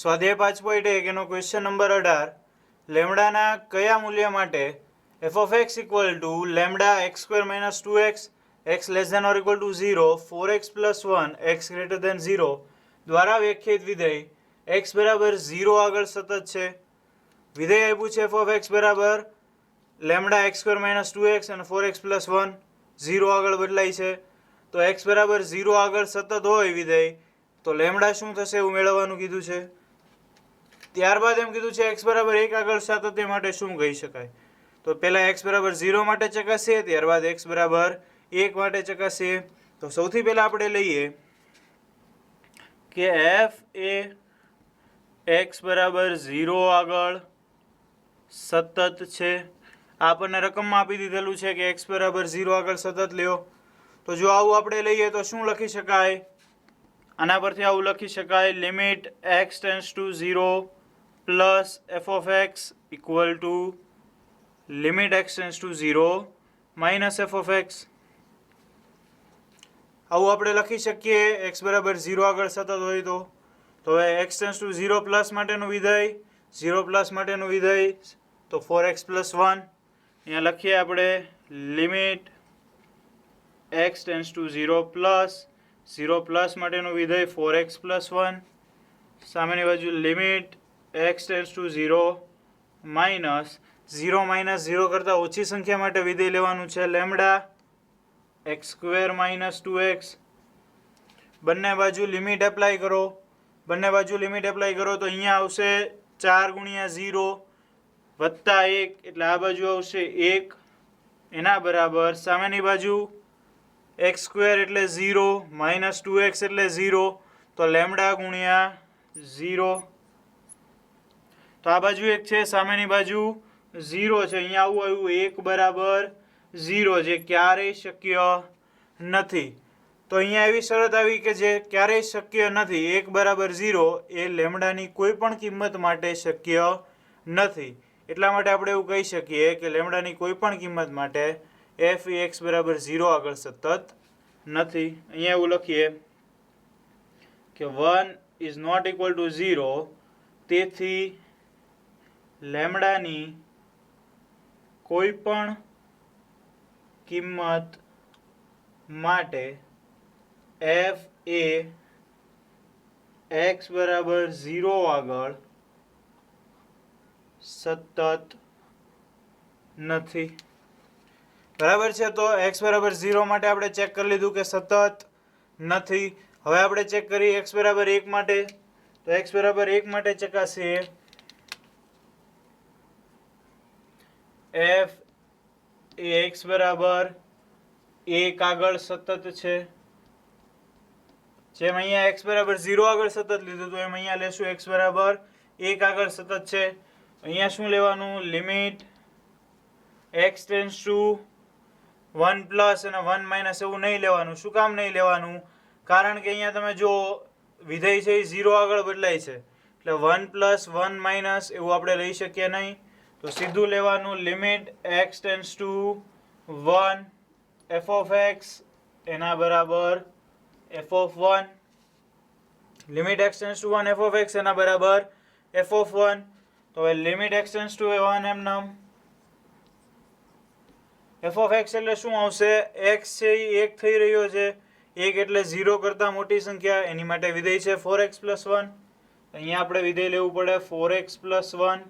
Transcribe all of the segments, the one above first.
સ્વાધ્યાય 5.1 એનો question number 18 લેમ્ડાના કયા મૂલ્ય માટે f of x equal to lambda x square minus 2x x less than or equal to 0 4x plus 1 x greater than 0 દ્વારા વ્યાખ્યાયિત વિધેય x બરાબર 0 આગળ સતત છે. વિધેય આપ્યું છે f of x બરાબર lambda x square minus 2x અને 4x plus 1 0 આગળ બદલાય છે. તો x બરાબર 0 આગળ સતત હોય વિધેય તો લેમ્ડા શું થશે એવું મેળવવાનું કીધું છે. ત્યારબાદ એમ કીધું છે x બરાબર 1 આગળ સાતત્ય માટે શું કહી શકાય. તો પહેલા x બરાબર 0 માટે ચકાસીએ, ત્યારબાદ x બરાબર 1 માટે ચકાસીએ. તો સૌથી પહેલા આપણે લઈએ કે f એ x બરાબર 0 આગળ સતત છે. આપણને રકમમાં આપી દીધેલું છે કે x બરાબર 0 આગળ સતત લ્યો. તો જો આવું આપણે લઈએ તો શું લખી શકાય? આના પરથી આવું લખી શકાય limit x tends to 0 plus f of x equal to limit x tends to 0 minus f of x. આવું આપણે લખી શકીએ x બરાબર 0 આગળ સતત હોય તો. તો હવે x ટેન્ડ્સ ટુ 0 પ્લસ માટેનું વિધેય 0 પ્લસ માટેનું વિધેય તો 4x પ્લસ 1 અહીંયા લખીએ આપણે limit x tends to 0 plus 0 plus માટેનું વિધેય 4x પ્લસ 1 સામેની બાજુ limit x tends to 0 minus 0 કરતાં ઓછી સંખ્યા માટે વિધેય લેવાનું છે lambda x square minus 2x. બંને બાજુ લિમિટ એપ્લાય કરો. તો અહીંયા આવશે 4 ગુણ્યા 0 વત્તા 1 એટલે આ બાજુ આવશે 1 એના બરાબર સામેની બાજુ x સ્ક્વેર એટલે 0 માઇનસ 2x એટલે 0 તો લેમ્ડા ગુણ્યા 0. તો આ બાજુ 1 છે, સામેની બાજુ 0 છે. અહીંયા આવું આવ્યું 1 બરાબર 0 જે ક્યારેય શક્ય નથી. તો અહીંયા એવી શરત આવી કે જે ક્યારેય શક્ય નથી. 1 બરાબર 0 એ લેમ્ડાની કોઈ પણ કિંમત માટે શક્ય નથી. એટલા માટે આપણે એવું કહી શકીએ કે લેમ્ડાની કોઈ પણ કિંમત માટે f એ x બરાબર 0 આગળ સતત નથી. અહીંયા એવું લખીએ કે 1 ઇઝ નોટ ઇક્વલ ટુ 0 તેથી લેમ્ડાની કોઈ પણ કિંમત માટે f એ x બરાબર 0 આગળ સતત નથી. બરાબર છે. તો x બરાબર 0 માટે આપણે ચેક કરી લીધું કે સતત નથી. હવે આપણે ચેક કરીએ x બરાબર 1 માટે. તો x બરાબર 1 માટે ચકાસીએ f એ x બરાબર 1 આગળ સતત છે. જેમ અહીંયા x બરાબર 0 આગળ સતત લીધું તો એમ અહીંયા લેશું x બરાબર 1 આગળ સતત છે. અહીંયા શું લેવાનું? Limit x tends two 1 plus અને 1 માઇનસ એવું નહીં લેવાનું. શું કામ નહીં લેવાનું? કારણ કે અહીંયા તમે જો વિધેય છે એ 0 આગળ બદલાય છે એટલે 1 પ્લસ 1 માઇનસ એવું આપણે લઈ શકીએ નહીં. તો સીધું લેવાનું limit x tends two 1 f of x એના બરાબર f of 1. Limit x tends two 1 f of x એના બરાબર f of 1. તો હવે લિમિટ x ટેન્ડ્સ ટુ 1 એમ નામ f of x એટલે શું આવશે? x છે એ 1 થઈ રહ્યો છે. 1 એટલે 0 કરતાં મોટી સંખ્યા, એની માટે વિધેય છે 4x પ્લસ 1. અહીંયા આપણે વિધેય લેવું પડે 4x પ્લસ 1.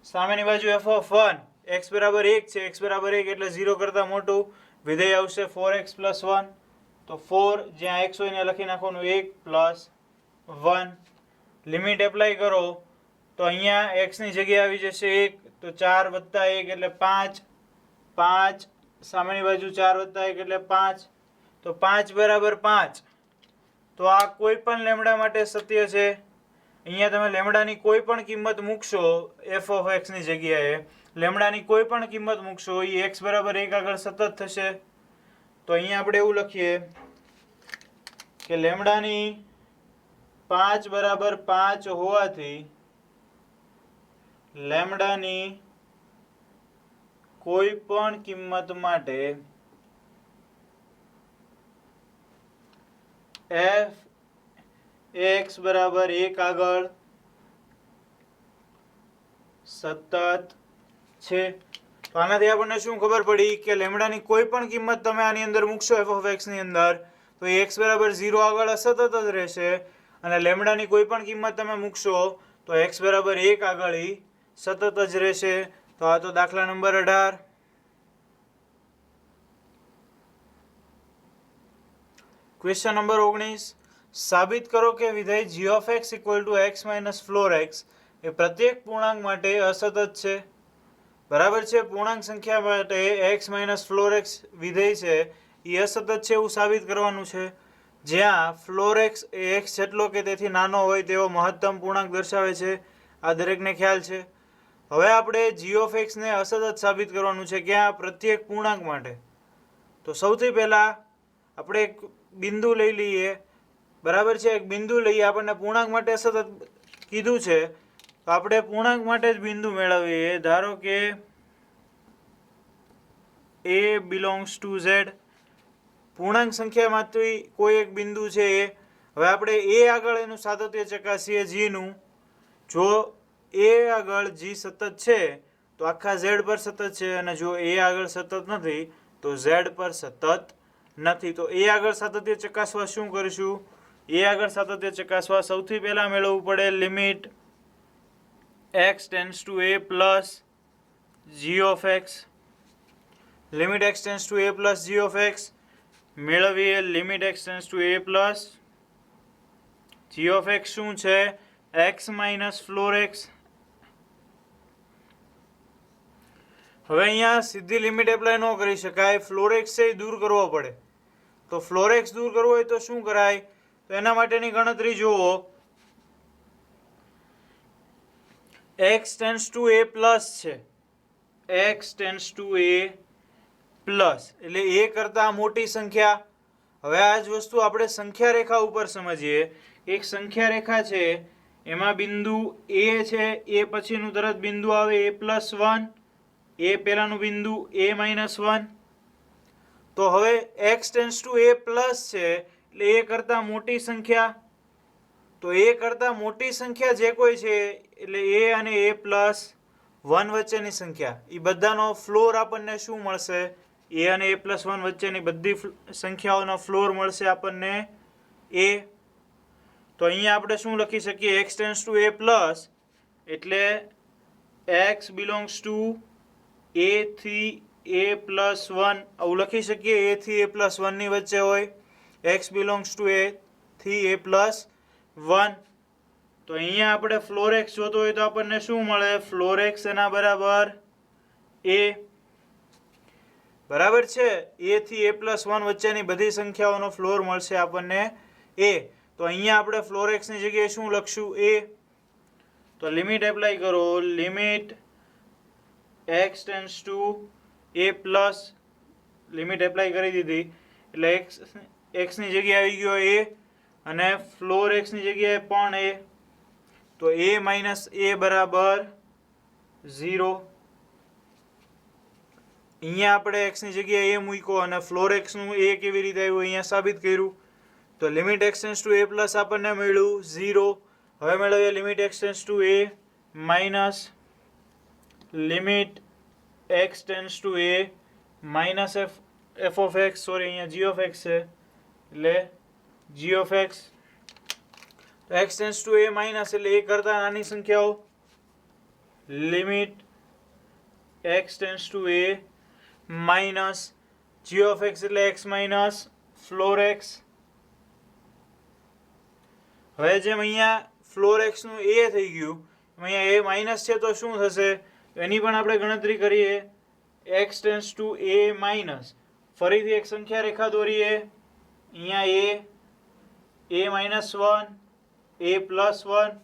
સામેની બાજુ f of 1 x બરાબર 1 છે. x બરાબર 1 એટલે 0 કરતાં મોટું વિધેય આવશે 4x પ્લસ 1. તો 4 જ્યાં x હોય ને લખી નાખવાનું 1 પ્લસ 1. લિમિટ એપ્લાય કરો તો અહીંયા x ની જગ્યાએ આવી જશે 1 તો 4 વત્તા 1 એટલે 5. 5 સામેની બાજુ 4 વત્તા 1 એટલે 5 તો 5 બરાબર 5. તો આ કોઈ પણ લેમ્ડા માટે સત્ય છે. અહીંયા તમે લેમ્ડાની કોઈ પણ કિંમત મૂકશો f of x ની જગ્યાએ લેમ્ડાની કોઈ પણ કિંમત મૂકશો એ x બરાબર 1 આગળ સતત થશે. તો અહીંયા આપણે એવું લખીએ કે લેમ્ડાની 5 બરાબર 5 હોવાથી લેમ્ડાની કોઈ પણ કિંમત માટે f x બરાબર 1 આગળ સતત છે. તો આનાથી આપણને શું ખબર પડી કે લેમડાની કોઈ પણ કિંમત તમે આની અંદર મૂકશો એફ ઓફ એક્સની અંદર તો એ એક્સ બરાબર 0 આગળ સતત જ રહેશે, અને લેમડાની કોઈ પણ કિંમત તમે મૂકશો તો એક્સ બરાબર 1 આગળ સતત જ રહેશે. તો આ તો દાખલા નંબર 18. ક્વેશ્ચન નંબર 19, સાબિત કરો કે વિધેય g of x equal to x minus floor x એ પ્રત્યેક પૂર્ણાંક માટે અસતત છે. બરાબર છે, પૂર્ણાંક સંખ્યા માટે x minus floor x વિધેય છે એ અસતત છે એવું સાબિત કરવાનું છે, જ્યાં floor x એ x જેટલો કે તેથી નાનો હોય તેવો મહત્તમ પૂર્ણાંક દર્શાવે છે. આ દરેકને ખ્યાલ છે. હવે આપણે g of x ને અસતત સાબિત કરવાનું છે ક્યાં? પ્રત્યેક પૂર્ણાંક માટે. તો સૌથી પહેલા આપણે એક બિંદુ લઈ લઈએ. બરાબર છે, એક બિંદુ લઈએ. આપણને પૂર્ણાંક માટે સતત કીધું છે તો આપણે પૂર્ણાંક માટે જ બિંદુ મેળવીએ. ધારો કે a belongs to z, પૂર્ણાંક સંખ્યામાંથી કોઈ એક બિંદુ છે એ. હવે આપણે a આગળ એનું સાતત્ય ચકાસીએ g નું. જો a આગળ g સતત છે તો આખા z પર સતત છે, અને જો a આગળ સતત નથી તો z પર સતત નથી. તો a આગળ સાતત્ય ચકાસવા શું કરીશું? a આગળ સાતત્ય ચકાસવા સૌથી પહેલા મેળવવું પડે limit x tends two a plus g of x. Limit x tends two a plus g of x મેળવીએ. Limit x tends two a plus g of x શું છે? x minus floor x. હવે અહીંયા સીધી limit apply ન કરી શકાય, floor x છે એ દૂર કરવો પડે. તો ફ્લોર x દૂર કરવો હોય તો શું કરાય? તો એના માટેની ગણતરી જુઓ. x tends two a plus છે, x tends two a plus એટલે a કરતાં મોટી સંખ્યા. હવે આ જ વસ્તુ આપણે સંખ્યા રેખા ઉપર સમજીએ. એક સંખ્યા રેખા છે એમાં બિંદુ a છે, એ પછીનું તરત બિંદુ આવે a પ્લસ 1, એ પહેલાનું બિંદુ a માઇનસ 1. તો હવે x tends two a plus છે એટલે એ કરતાં મોટી સંખ્યા. તો એ કરતાં મોટી સંખ્યા જે કોઈ છે એટલે a અને a પ્લસ 1 વચ્ચેની સંખ્યા, એ બધાનો ફ્લોર આપણને શું મળશે? a અને a પ્લસ 1 વચ્ચેની બધી સંખ્યાઓનો ફ્લોર મળશે આપણને a. તો અહીંયા આપણે શું લખી શકીએ? x tends two a plus એટલે x બિલોંગ્સ ટુ a થી a પ્લસ 1 આવું લખી શકીએ. a થી a પ્લસ 1 ની વચ્ચે હોય. x બિલોંગ્સ ટુ a થી a પ્લસ 1. તો અહીંયા આપણે ફ્લોર x જોતો હોય તો આપણને શું મળે? ફ્લોર x એના બરાબર a. બરાબર છે, a થી a પ્લસ 1 વચ્ચેની બધી સંખ્યાઓનો ફ્લોર મળશે આપણને a. તો અહીંયા આપણે ફ્લોર x ની જગ્યાએ શું લખશું? a. તો લિમિટ એપ્લાય કરો. Limit x tends two a plus, limit apply કરી દીધી એટલે x ની જગ્યાએ આવી ગયો a, અને ફ્લોર x ની જગ્યાએ પણ a. તો a માઇનસ a બરાબર 0. અહીંયા આપણે x ની જગ્યાએ a મૂક્યો અને ફ્લોર x નું a કેવી રીતે આવ્યું અહીંયા સાબિત કર્યું. તો limit x tends two a plus આપણને મળ્યું 0. હવે મેળવીએ limit x tends two a minus limit x tends two a minus f of x, sorry અહીંયા g of x છે એટલે g of x. તો x tends two a minus એટલે એ કરતાં નાની સંખ્યાઓ. Limit x tends two a minus g of x એટલે x minus floor x. હવે જેમ અહીંયા ફ્લોર x નું a થઈ ગયું, અહીંયા a માઇનસ છે તો શું થશે? એની પણ આપણે ગણતરી કરીએ. x tends two a minus, ફરીથી એક સંખ્યા રેખા દોરીએ. અહીંયા a minus 1, a plus 1.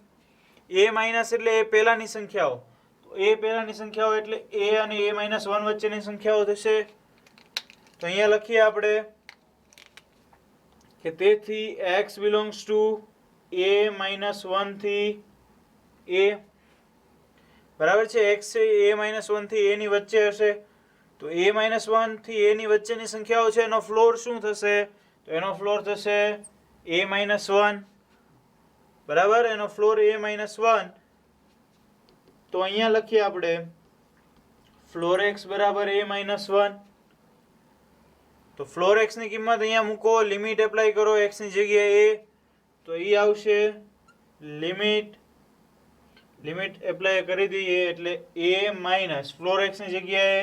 a minus એટલે એ પહેલાની સંખ્યાઓ. તો એ પહેલાની સંખ્યાઓ એટલે a અને a માઇનસ 1 વચ્ચેની સંખ્યાઓ થશે. તો અહીંયા લખીએ આપણે કે તેથી x belongs to a minus 1 થી a. બરાબર છે, x છે એ a માઇનસ 1 થી a ની વચ્ચે હશે. તો a માઇનસ 1 થી a ની વચ્ચેની સંખ્યાઓ છે એનો ફ્લોર શું થશે? તો એનો ફ્લોર થશે a માઇનસ 1. બરાબર, એનો ફ્લોર a માઇનસ 1. તો અહીંયા લખીએ આપણે ફ્લોર એક્સ બરાબર a માઇનસ 1. તો ફ્લોર એક્સ ની કિંમત અહીંયા મૂકો, લિમિટ એપ્લાય કરો એક્સ ની જગ્યાએ a, તો એ આવશે લિમિટ એપ્લાય કરી દઈએ એટલે a માઇનસ ફ્લોર એક્સ ની જગ્યાએ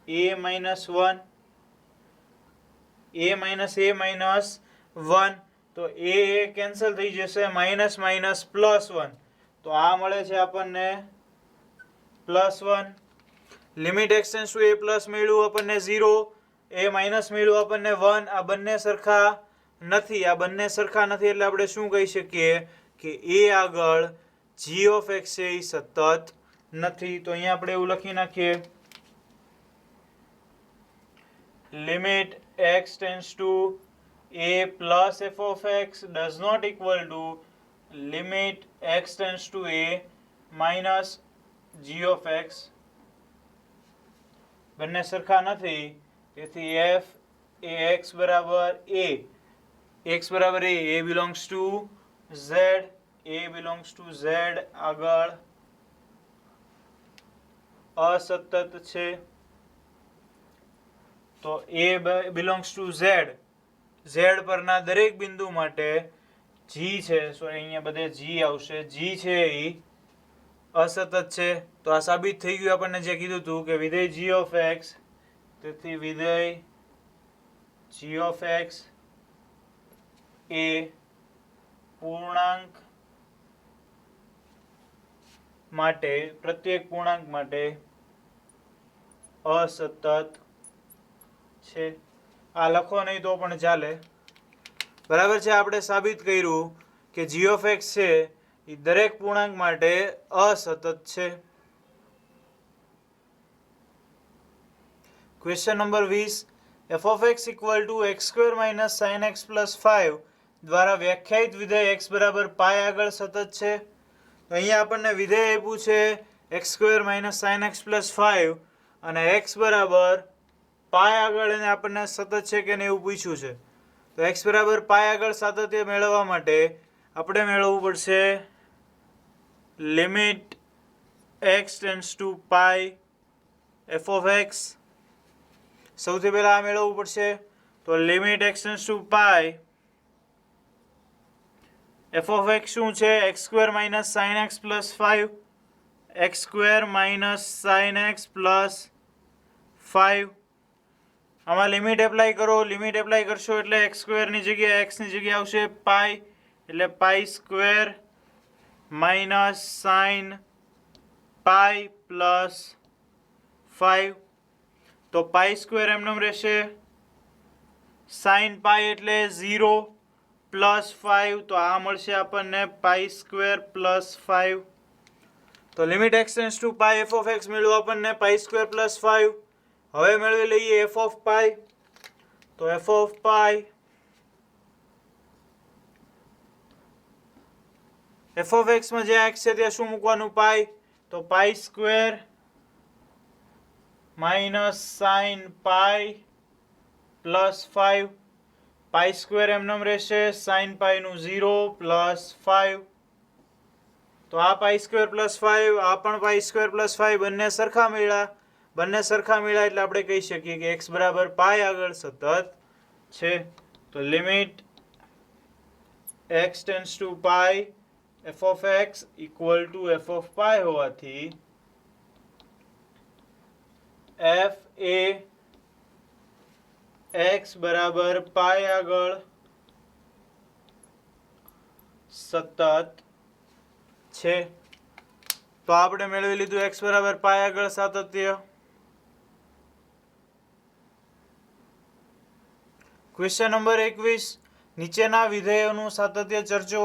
a માઇનસ 1, a માઇનસ 1, તો a કેન્સલ થઈ જશે, માઇનસ માઇનસ પ્લસ 1, તો આ મળે છે આપણને +1. Limit x tends two a plus મળ્યું આપણને 0, a માઇનસ મળ્યું આપણને 1. આ બંને સરખા નથી, એટલે આપણે શું કહી શકીએ કે a આગળ g ઓફ x એ સતત નથી. તો અહીંયા આપણે એવું લખી નાખીએ limit x tends two a plus f of x does not equal to limit x tends to a minus g of x. બંને સરખા નથી, તેથી f એ x બરાબર a belongs to z આગળ અસતત છે. તો a belongs to z પરના દરેક બિંદુ માટે g છે, અહીંયા બધે g આવશે, g છે એ અસતત છે. તો આ સાબિત થઈ ગયું આપણને જે કીધું હતું કે વિધેય g of x, તેથી વિધેય g of x એ પૂર્ણાંક માટે, પ્રત્યેક પૂર્ણાંક માટે અસતત છે. આ લખો નહીં તો પણ ચાલે, બરાબર છે. આપણે સાબિત કર્યું કે g of x છે એ દરેક પૂર્ણાંક માટે અસતત છે. Question number 20, f of x equal to x² minus sin x plus 5 દ્વારા વ્યાખ્યાયિત વિધેય x બરાબર પાઈ આગળ સતત છે. તો અહીંયા આપણને વિધેય આપ્યું છે x² minus sin x plus 5 અને x બરાબર પાઈ આગળ એને આપણને સતત છે કે નહીં એવું પૂછ્યું છે. તો x બરાબર પાઈ આગળ સાતત્ય મેળવવા માટે આપણે મેળવવું પડશે limit x tends to pi f of x. સૌથી પહેલા આ મેળવવું પડશે. તો limit x tends to pi f of x શું છે? x² minus sin x plus 5, x² minus sin x plus 5. આમાં લિમિટ એપ્લાય કરો, લિમિટ એપ્લાય કરશો એટલે x² ની જગ્યાએ x ની જગ્યાએ આવશે પાઈ, એટલે π² minus sin પાઈ પ્લસ 5. તો π² એમનેમ રહેશે, sin પાઈ એટલે 0 પ્લસ 5, તો આ મળશે આપણને π² પ્લસ 5. તો limit x tends to pi f of x મેળવ્યું આપણને π² પ્લસ 5. હવે મેળવી લઈએ f of પાઈ. તો f of pi, f of x માં જ્યાં x છે ત્યાં શું મૂકવાનું? પાઈ. તો π² માઇનસ sin પાઈ પ્લસ 5. π² એમનેમ રહેશે, sin પાઈ નું 0 પ્લસ 5. તો આ π² પ્લસ 5, આ પણ π² પ્લસ 5, બંને સરખા મળ્યા. એટલે આપણે કહી શકીએ કે x બરાબર પાઈ આગળ સતત છે. તો limit x tends to pi f of x equal to f of pi હોવાથી f એ x બરાબર પાઈ આગળ સતત છે. તો આપણે મેળવી લીધું x બરાબર પાઈ આગળ સાતત્ય. ક્વેશ્ચન નંબર 21, નીચેના વિધેયોનું સાતત્ય ચર્ચો.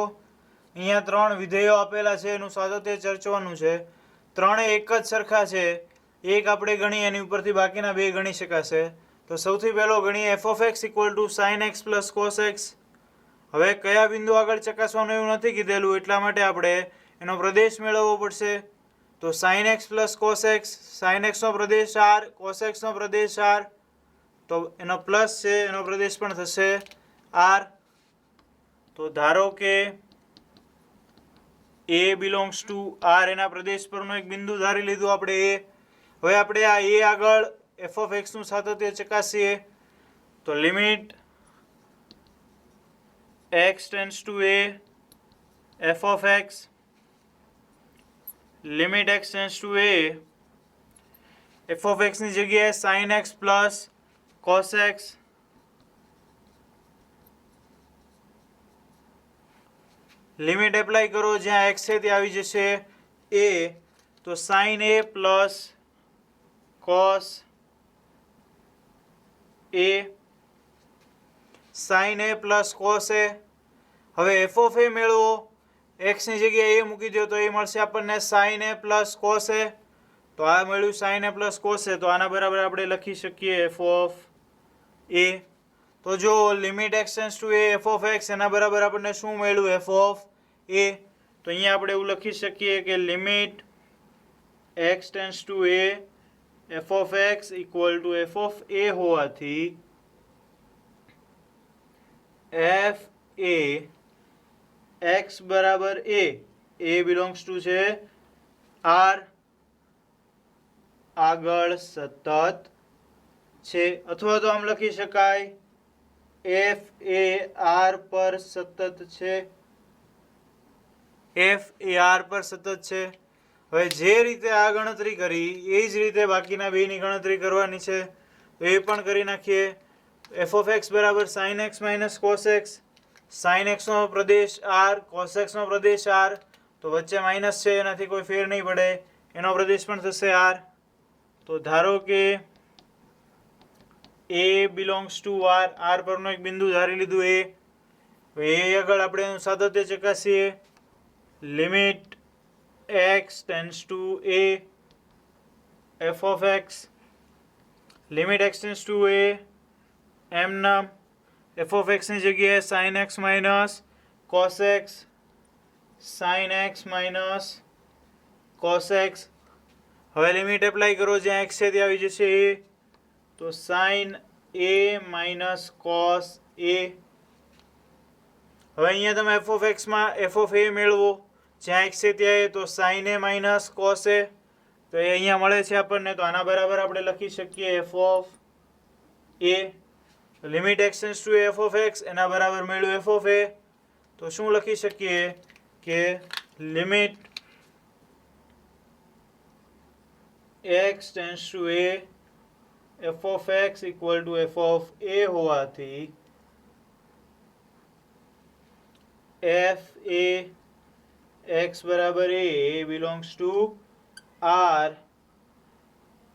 અહીંયા 3 વિધેયો આપેલા છે, એનું સાતત્ય ચર્ચવાનું છે. ત્રણે એક જ સરખા છે. એક આપણે ગણીએ, એની ઉપરથી બાકીના 2 ગણી શકાશે. તો સૌથી પહેલો ગણીએ f of x equal to sin x plus cos x. હવે કયા બિંદુ આગળ ચકાસવાનું એવું નથી કીધેલું, એટલા માટે આપણે એનો પ્રદેશ મેળવવો પડશે. તો sin x plus cos x, sin x નો પ્રદેશ r, cos x નો પ્રદેશ r, તો એનો પ્લસ છે, એનો પ્રદેશ પણ થશે r. તો ધારો કે એ બિલોંગ્સ ટુ આર એના પ્રદેશ પરનો એક બિંદુ ધારી લીધું આપણે એ. હવે આપણે આ એ આગળ એફ ઓફ એક્સનું સાતત્ય ચકાસીએ તો limit x tends to a f of x limit x tends to a f of એક્સની જગ્યાએ sine x plus cos x limit apply કરો જ્યાં એક્સ છે ત્યાં આવી જશે એ તો sine a plus cos a sine a plus cos a. હવે એફ ઓફ એ મેળવો એક્સની જગ્યાએ એ મૂકી દો તો એ મળશે આપણને sign a plus cos a. તો આ મળ્યું sign a plus cos a તો આના બરાબર આપણે લખી શકીએ એફ ઓફ એ. તો જો limit x tends to a f of x એના બરાબર આપણને શું મળ્યું એફ ઓફ એ. તો અહીંયા આપણે એવું લખી શકીએ કે limit x tends to a f of x equal to f of a હોવાથી એફ એ એક્સ બરાબર એ બિલોંગ્સ ટુ છે આર આગળ સતત છે. અથવા તો આમ લખી શકાય એફ એ આર પર સતત છે. એફ એ આર પર સતત છે. હવે જે રીતે આ ગણતરી કરી એ જ રીતે બાકીના બેની ગણતરી કરવાની છે તો એ પણ કરી નાખીએ. એફ ઓફ એક્સ બરાબર sine x minus cos x sine એક્સનો પ્રદેશ આર કોસ એક્સનો પ્રદેશ આર તો વચ્ચે માઇનસ છે એનાથી કોઈ ફેર નહીં પડે એનો પ્રદેશ પણ થશે આર. તો ધારો કે એ બિલોંગ્સ ટુ આર આર પરનો એક બિંદુ ધારી લીધું એ આગળ આપણે એનું સાતત્ય ચકાસીએ limit x tends to a f of x limit x tends to a એમના એફ ઓફ એક્સની જગ્યાએ sine x minus cos x sine x minus cos x. હવે લિમિટ એપ્લાય કરો જ્યાં એક્સ છે ત્યાં આવી જશે એ તો sine a minus cos a. હવે અહીંયા તમે એફ ઓફ એક્સમાં એફ ઓફ એ મેળવો જ્યાં એક્સ છે ત્યાં તો sine a minus cos a તો એ અહીંયા મળે છે આપણને. તો આના બરાબર આપણે લખી શકીએ F of a limit x tends two f of x એના બરાબર મેળવ્યું એફ ઓફ એ. તો શું લખી શકીએ કે limit x tends to a f of x equal to f of a હોવાથી એફ એ એક્સ બરાબર એ બિલોંગ્સ ટુ આર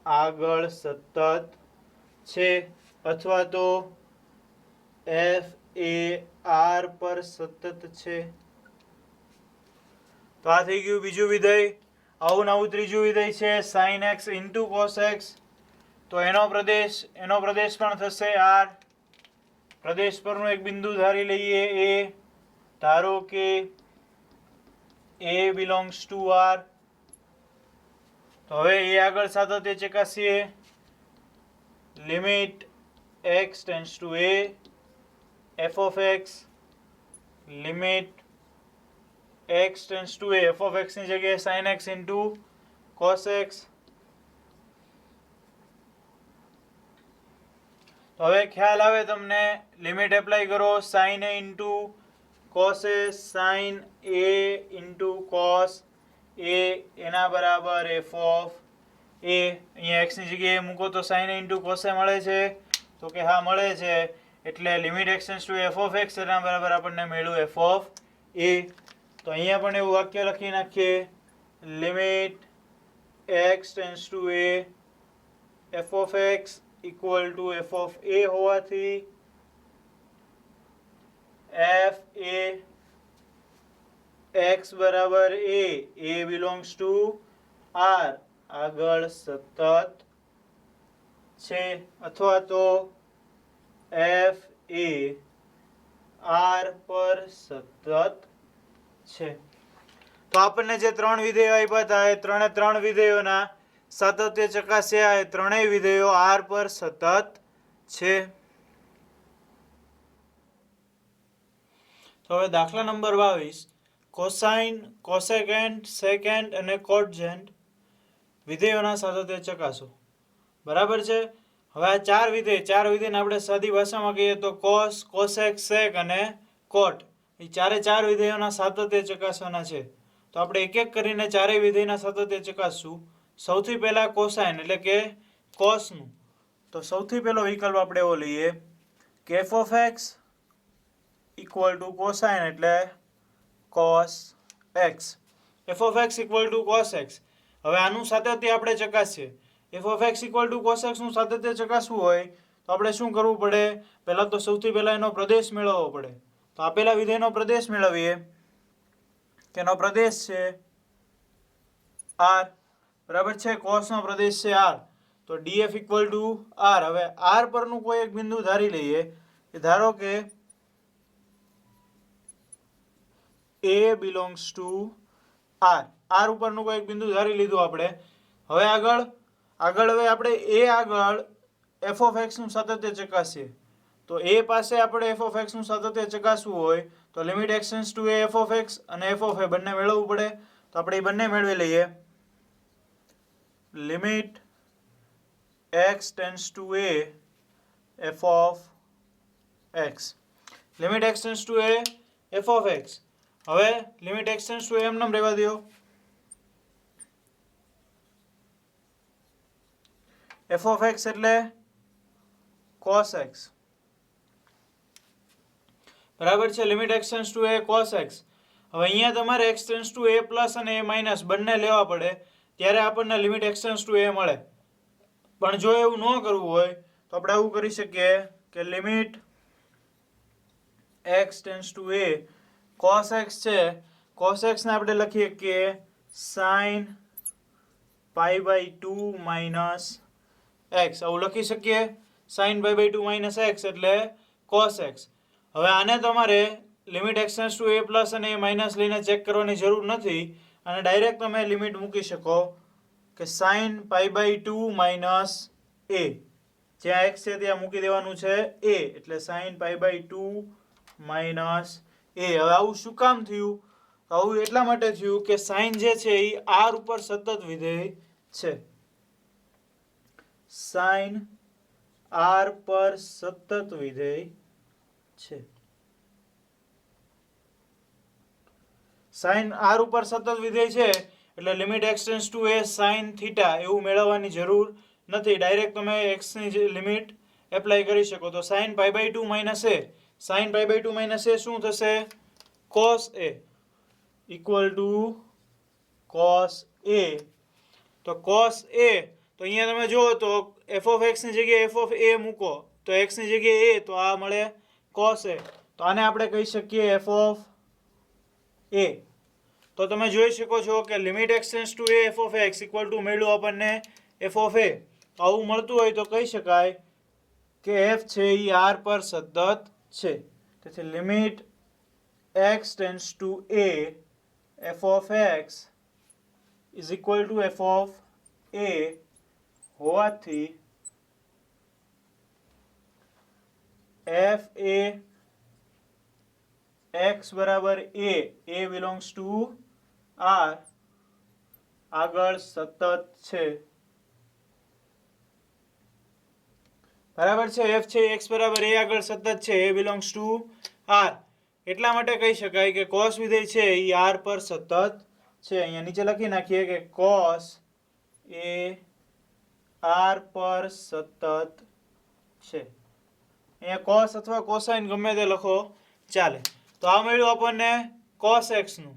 આગળ સતત છે અથવા તો એફ એ આર પર સતત છે. તો આ થઈ ગયું બીજું વિધેય. આવું નવું ત્રીજું વિધેય છે sign x into cos x તો એનો પ્રદેશ પણ થશે આર. પ્રદેશ પરનું એક બિંદુ ધારી લઈએ એ. ધારો કે એ બિલોંગ્સ ટુ આર. તો હવે એ આગળ સાતત્ય ચકાસીએ limit x tends to a f of x limit x tends to a f of એક્સની જગ્યાએ sine x into cos x. તો હવે ખ્યાલ આવે તમને લિમિટ એપ્લાય કરો sine a into cos a sine a into cos a એના બરાબર એફ ઓફ એ. અહીંયા એક્સની જગ્યાએ મૂકો તો સાઇન એ ઇન્ટુ કોસ એ મળે છે તો કે હા મળે છે એટલે limit x tends two f of x એના બરાબર આપણને મળ્યું એફ ઓફ એ. તો અહીંયા પણ એવું વાક્ય લખી નાખીએ limit x tends to a f of x equal to f of a હોવાથી એફ એ એક્સ બરાબર એ બિલોંગ્સ ટુ આર આગળ સતત છે અથવા તો એફ એ આર પર સતત છે. તો આપણને જે ત્રણ વિધેયો આપ્યા હતા એ ત્રણ વિધેયોના સાતત્ય ચકાસ્યા એ ત્રણેય વિધેયો આર પર સતત છે. તો હવે દાખલા નંબર 22 કોસાઇન, કોસેકેન્ટ, સેકેન્ટ અને કોટજેન્ટ વિધેયોના સાતત્ય ચકાસો. બરાબર છે. હવે આ ચાર વિધેયને આપણે સાદી ભાષામાં કહીએ તો કોસ, કોસેક, સેક અને કોટ, એ ચાર વિધેયોના સાતત્ય ચકાસવાના છે. તો આપણે એક એક કરીને ચારેય વિધેયના સાતત્ય ચકાસશું. સૌથી પહેલા કોસાઇન એટલે કે કોસનું. તો સૌથી પહેલો વિકલ્પ આપણે એવો લઈએ કે f of x equal to cosine એટલે cos x. F of x equal to cos x. હવે આનું સાતત્ય આપણે ચકાસીએ. F of x equal to cos એક્સનું સાતત્ય ચકાસવું હોય તો આપણે શું કરવું પડે? પહેલાં તો સૌથી પહેલાં એનો પ્રદેશ મેળવવો પડે. તો આપેલા વિધેયનો પ્રદેશ મેળવીએ. કે એનો પ્રદેશ છે આર. બરાબર છે. કોસનો પ્રદેશ છે આર. તો ડીએફ ઇક્વલ ટુ આર. હવે આર પરનું કોઈ એક બિંદુ ધારી લઈએ. ધારો કે એ બિલોંગ્સ ટુ આર. આર ઉપરનું કોઈ એક બિંદુ ધારી લીધું આપણે. હવે આગળ હવે આપણે આગળ એફ ઓફ એક્સનું સાતત્ય ચકાસીએ. તો એ પાસે આપણે એફ ઓફ એક્સનું સાતત્ય ચકાસવું હોય તો limit x tends to a f of x અને એફ ઓફ એ બંને મેળવવું પડે. તો આપણે એ બંને મેળવી લઈએ. Limit x tends to a f of x. Limit x tends to a f of x. હવે લિમિટ એક્સ ટેન્ડ્સ ટુ એમ નામ રહેવા દો. એફ ઓફ એક્સ એટલે કોસ એક્સ. બરાબર છે. Limit x tends to A cos x. હવે અહીંયા તમારે x tends to A plus અને એ માઇનસ બંને લેવા પડે ત્યારે આપણને લિમિટ એક્સ ટેન્ડ્સ ટુ એ મળે. પણ જો એવું ન કરવું હોય તો આપણે આવું કરી શકીએ કે limit x tends to A cos x છે. કોસ એક્સને આપણે લખીએ કે sine pi by 2 minus x. આવું લખી શકીએ. Sine pi by 2 minus x એટલે કોસ એક્સ. હવે આને તમારે limit x tends to A plus અને એ માઇનસ લઈને ચેક કરવાની જરૂર નથી. અને ડાયરેક્ટ તમે લિમિટ મૂકી શકો કે સાઇન પાઈ બાય 2 માઇનસ એ. જ્યાં એક્સ છે ત્યાં મૂકી દેવાનું છે એ. એટલે સાઇન પાઈ બાય 2 માઇનસ એ. હવે આવું શું કામ થયું? આવું એટલા માટે થયું કે સાઇન જે છે એ આર ઉપર સતત વિધેય છે. સાઇન આર પર સતત વિધેય છે. સાઇન આર ઉપર સતત વિધેય છે એટલે limit x tends to A sine theta એવું મેળવવાની જરૂર નથી. ડાયરેક્ટ તમે એક્સની લિમિટ એપ્લાય કરી શકો. તો sine pi by 2 minus a. Sine pi by 2 minus a શું થશે? Cos a equal to cos a. તો કોસ એ. તો અહીંયા તમે જુઓ તો એફ ઓફ એક્સની જગ્યાએ એફ ઓફ એ મૂકો તો એક્સની જગ્યાએ એ તો આ મળે કોસ એ. તો આને આપણે કહી શકીએ એફ ઓફ એ. તો તમે જોઈ શકો છો કે limit x tends to a f of x equal two મળ્યું આપણને એફ ઓફ એ. તો આવું મળતું હોય તો કહી શકાય કે એફ છે એ આર પર સતત છે. તેથી limit x tends to a f of x is equal to f of a હોવાથી એફ એ એક્સ બરાબર એ બિલોંગ્સ ટુ આર આગળ સતત છે. બરાબર છે. એફ છે એક્સ બરાબર એ આગળ સતત છે. એ બિલોંગ્સ ટુ આર. એટલા માટે કહી શકાય કે કોસ વિધેય છે એ આર પર સતત છે. અહીંયા નીચે લખી નાખીએ કે કોસ એ આર પર સતત છે. અહીંયા કોસ અથવા કોસાઇન ગમે તે લખો ચાલે. તો આ મળ્યું આપણને કોસ એક્સનું.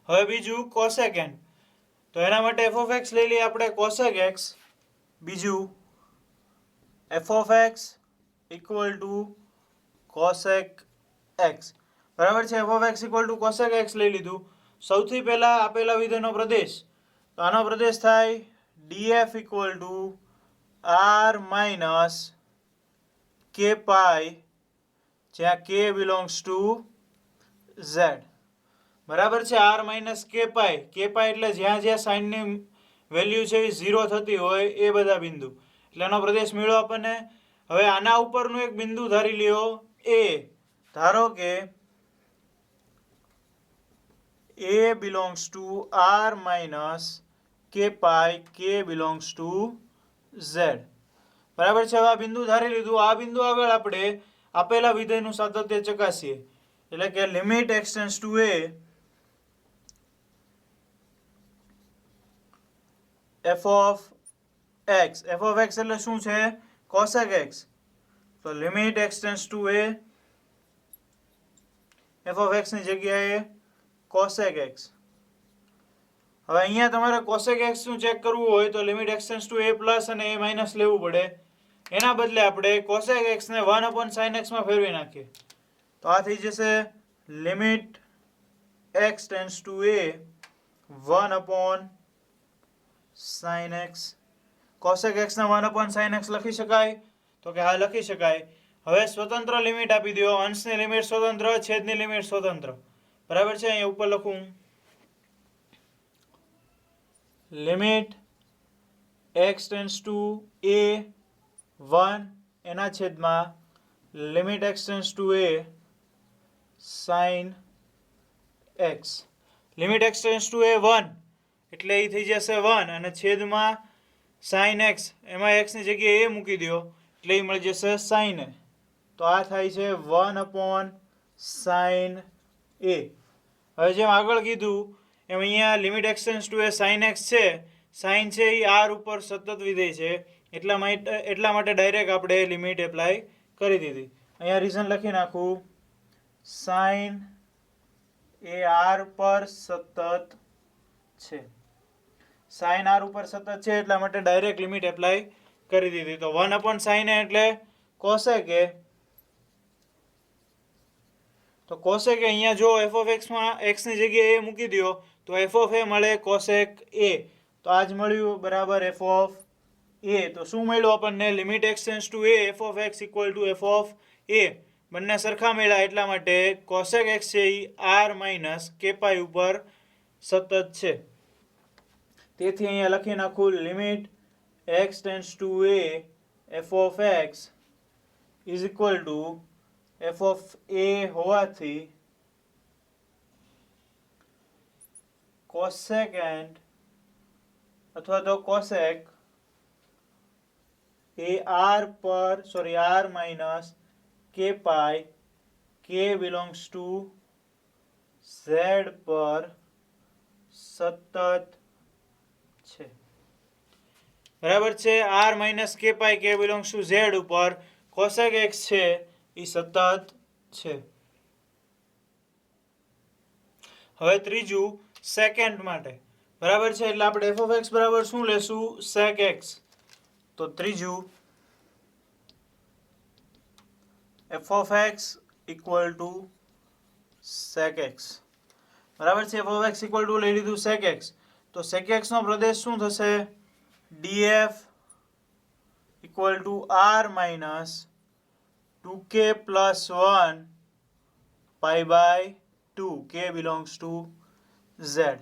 હવે બીજું કોસેકેન્ટ. તો એના માટે એફ ઓફ એક્સ લઈ લઈએ આપણે કોસેક એક્સ. બીજું F of x equal two cosec x. બરાબર છે. F of x equal two cosec x લઈ લીધું. સૌથી પહેલા આપેલા વિધેયનો પ્રદેશ. તો આનો પ્રદેશ થાય DF equal to R minus k pi જ્યાં કે બિલોંગ્સ ટુ ઝેડ. બરાબર છે. આર માઇનસ કે પાઈ. કે પાઈ એટલે જ્યાં જ્યાં સાઇનની વેલ્યુ છે એ 0 થતી હોય એ બધા બિંદુ. એટલે એનો પ્રદેશ મળ્યો આપણને. હવે આના ઉપરનું એક બિંદુ ધારી લ્યો એ. ધારો કે a belongs to r minus k pi k belongs to z. બરાબર છે. હવે આ બિંદુ ધારી લીધું. આ બિંદુ આગળ આપણે આપેલા વિધેયનું સાતત્ય ચકાસીએ, એટલે કે limit x tends two a f of x. f of x એટલે શું છે? cosec x. તો limit x tends two a f of x ની જગ્યાએ cosec x. હવે અહીંયા તમારે cosec x નું ચેક કરવું હોય તો limit x tends two a plus અને a માઇનસ લેવું પડે. એના બદલે આપણે cosec x ને 1 upon sin x માં ફેરવી નાખીએ. તો આ થઈ જશે limit x tends two a 1 upon sin x. cosec x ને 1 upon sin x લખી શકાય? તો કે હા, લખી શકાય. હવે સ્વતંત્ર લિમિટ આપી દો. અંશની લિમિટ સ્વતંત્ર, છેદની લિમિટ સ્વતંત્ર. બરાબર છે. અહીંયા ઉપર લખું limit x tends two a 1 એના છેદમાં limit x tends two a sin x. Limit x tends two a 1 એટલે એ થઈ જશે 1 અને છેદમાં sin x, એમાં x ની જગ્યાએ a મૂકી દો એટલે એ મળી જશે sin a. તો આ થાય છે 1 upon sin a. હવે જેમ આગળ કીધું એમ અહીંયા limit x tends two a sin x છે. sin છે એ r ઉપર સતત વિધેય છે, એટલા માટે ડાયરેક્ટ આપણે લિમિટ એપ્લાય કરી દીધી. અહીંયા રીઝન લખી નાખું. sin એ r પર સતત છે. sin r ઉપર સતત છે એટલા માટે ડાયરેક્ટ લિમિટ એપ્લાય કરી દીધી. તો 1 upon sin a એટલે cosec a. તો cosec a અહીંયા જો f of x માં x ની જગ્યાએ a મૂકી દો તો f of a મળે cosec a. તો આ જ મળ્યું બરાબર f of a. તો શું મળ્યું આપણને? Limit x tends two a f of x equal to f of a. બંને સરખા મળ્યા એટલા માટે cosec x છે એ r માઇનસ k પાઈ ઉપર સતત છે. તેથી અહીંયા લખી નાખું limit x tends two a f of x is equal to f of a હોવાથી cosecant અથવા તો cosec A r minus k pi k belongs to z પર સતત છે. બરાબર છે. r minus k pi k belongs to z ઉપર cosec x છે એ સતત છે. હવે ત્રીજું સેકન્ડ માટે. બરાબર છે. એટલે આપણે f of x બરાબર શું લેશું? sec x. તો ત્રીજું f of x equal two sec x. બરાબર છે. f of x equal two લઈ લીધું sec x. તો sec x નો પ્રદેશ શું થશે? df equal to r minus 2k plus 1 pi by 2 k belongs to z.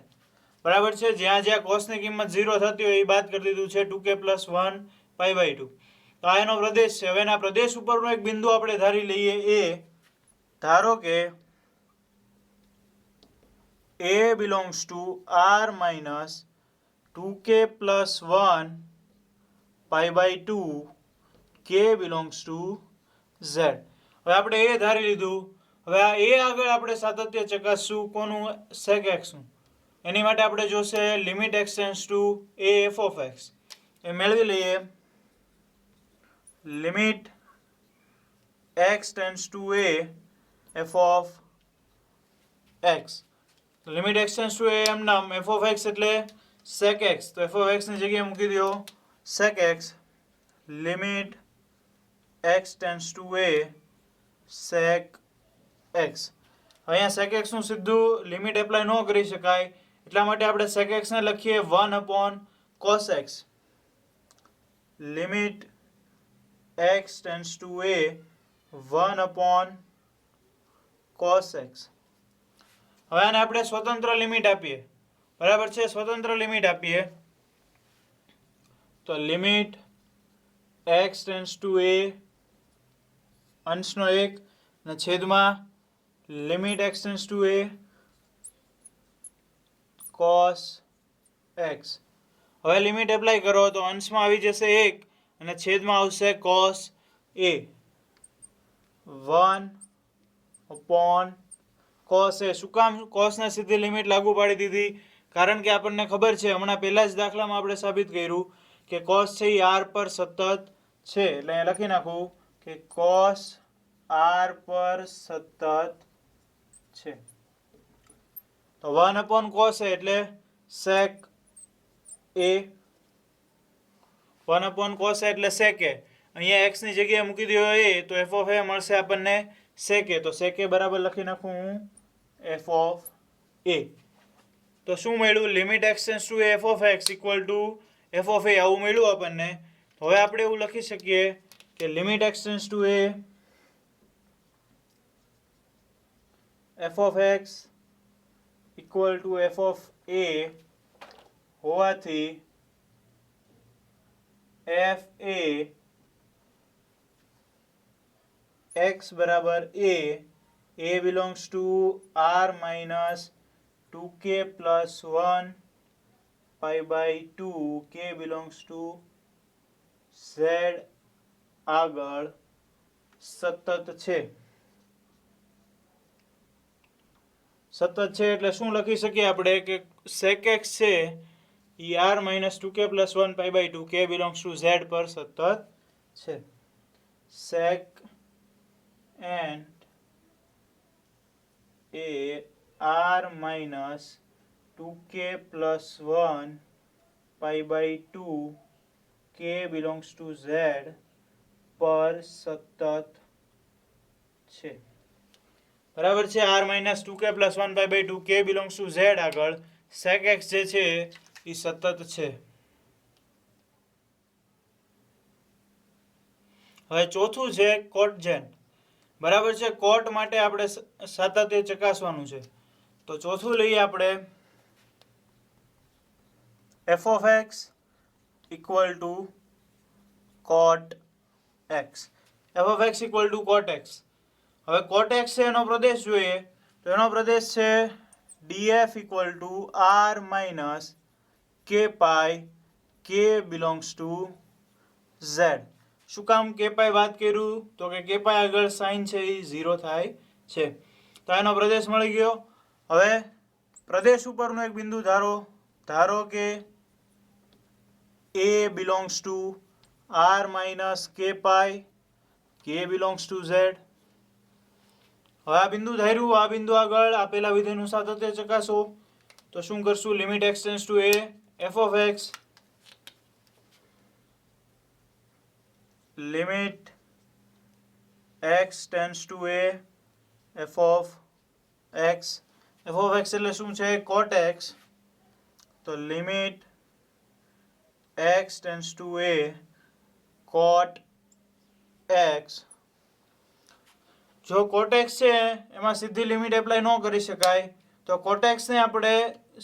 બરાબર છે. જ્યાં જ્યાં કોસની કિંમત 0 થતી હોય એ બાદ કરી દીધું છે. 2k plus 1 pi by 2. તો આ એનો પ્રદેશ છે. હવે એના પ્રદેશ ઉપરનો એક બિંદુ આપણે ધારી લઈએ a. ધારો કે a belongs to r minus 2k plus 1 pi by 2 k belongs to z. હવે આપણે a ધારી લીધું. હવે આ a આગળ આપણે સાતત્ય ચકાસશું. કોનું? sec x નું. એની માટે આપણે જોશે limit x tends two a f of x. એ મેળવી લઈએ. Limit x tends two a f of x. Limit x tends two a એમ નામ f of x એટલે sec x. તો f of x ની જગ્યાએ મૂકી દો sec x. Limit x tends two a sec x. અહીંયા sec x નું સીધું લિમિટ એપ્લાય ન કરી શકાય એટલા માટે આપણે sec x ને લખીએ 1 upon cos x. Limit x tends two a 1 upon cos x. હવે આને આપણે સ્વતંત્ર લિમિટ આપીએ. બરાબર છે. સ્વતંત્ર લિમિટ આપીએ તો limit x tends two a અંશનો 1 અને છેદમાં limit x tends two a cos x. હવે લિમિટ એપ્લાય કરો તો અંશમાં આવી જશે 1 અને છેદમાં આવશે cos a 1 upon cos a. શું કામ cos ને સીધી લિમિટ લાગુ પાડી દીધી? કારણ કે આપણને ખબર છે, હમણાં પહેલા જ દાખલામાં આપણે સાબિત કર્યું કે cos છે એ r પર સતત છે. એટલે અહીંયા લખી નાખું કે cos r પર સતત છે. તો 1 upon cos a એટલે sec a. 1 upon cos a એટલે sec a. અહીંયા x ની જગ્યાએ મૂકી દો a તો f of a મળશે આપણને sec a. તો sec a બરાબર લખી નાખું હું f of a. તો શું મળ્યું? Limit x tends two f of x equal to f of a આવું મળ્યું આપણને. હવે આપણે એવું લખી શકીએ કે limit x tends two a f of x equal to f of a હોવાથી f a x બરાબર a belongs to r minus 2k plus 1 pi by 2 k belongs to z આગળ સતત છે. સતત છે એટલે શું લખી શકીએ આપણે કે sec x છે એ r minus 2k plus 1 pi by 2 k belongs to z પર સતત છે. sec and a r minus 2k plus 1 pi by 2 k belongs to z પર સતત છે. બરાબર છે. r minus 2k plus 1 pi by 2 k belongs to z આગળ sec x જે છે એ સતત છે. હવે ચોથું છે કોટજેન. બરાબર છે. કોટ માટે આપણે સાતત્ય ચકાસવાનું છે. તો ચોથું લઈએ આપણે f of x equal to cot x. f of x equal to cot x. હવે cot x છે એનો પ્રદેશ જોઈએ તો એનો પ્રદેશ છે df equal to r minus k pi k belongs to z. શું કામ k pi વાત કર્યું? તો કે k pi આગળ સાઇન છે એ 0 થાય છે. તો એનો પ્રદેશ મળી ગયો. હવે પ્રદેશ ઉપરનો એક બિંદુ ધારો કે a belongs to r minus k pi k belongs to z. હવે આ બિંદુ ધાર્યું, આ બિંદુ આગળ આપેલા વિધેયનું સાતત્ય ચકાસો. તો શું કરશું? Limit x tends two a f of x limit x tends two a f of x. f of x એટલે શું છે? cot x. તો limit x tends two a cot x. જો cot x છે એમાં સીધી લિમિટ એપ્લાય ન કરી શકાય તો cot x ને આપણે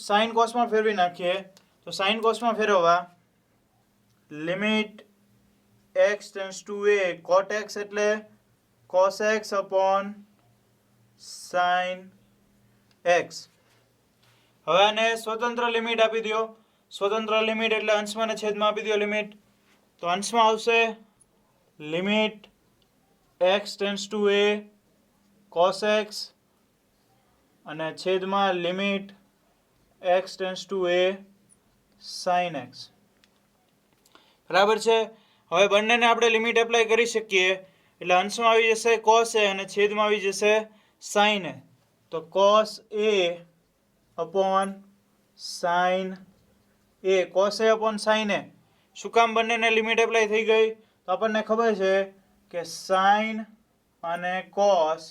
sin cos માં ફેરવી નાખીએ. તો sin cos માં ફેરવવા limit x tends two a cot x એટલે cos x upon sin x. હવે આને સ્વતંત્ર લિમિટ આપી દો. સ્વતંત્ર લિમિટ એટલે અંશમાં અને છેદમાં આપી દો લિમિટ. તો અંશમાં આવશે limit x tends two a cos x અને છેદમાં limit x tends two a sin x. બરાબર છે. હવે બંનેને આપણે લિમિટ એપ્લાય કરી શકીએ એટલે અંશમાં આવી જશે cos a અને છેદમાં આવી જશે sin a. તો cos a upon sin a cos a upon sin a. શું કામ બંનેને લિમિટ એપ્લાય થઈ ગઈ? તો આપણને ખબર છે કે sin અને cos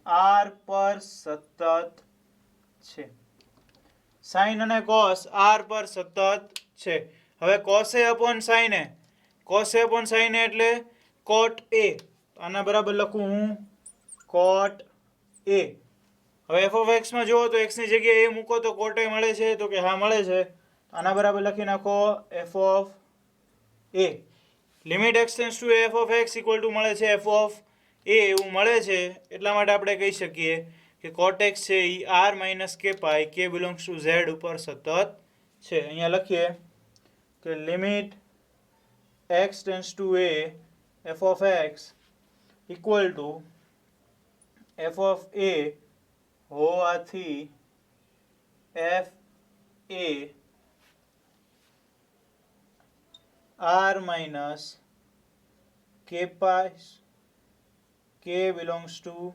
r પર સતત છે. sin અને cos r પર સતત છે. હવે cos a upon sin a. cos a upon sin a એટલે cot a. આના બરાબર લખું હું cot a. હવે f of x માં જુઓ તો x ની જગ્યાએ a મૂકો તો cot a મળે છે? તો કે હા મળે છે. આના બરાબર લખી નાખો f of a. Limit x tends two f of x equal two મળે છે f of a એવું મળે છે. એટલા માટે આપણે કહી શકીએ કે cot x છે એ r minus k pi k belongs to z ઉપર સતત છે. અહીંયા લખીએ કે limit x tends two a f of x equal to f of a હોવાથી f a r minus k pi k belongs to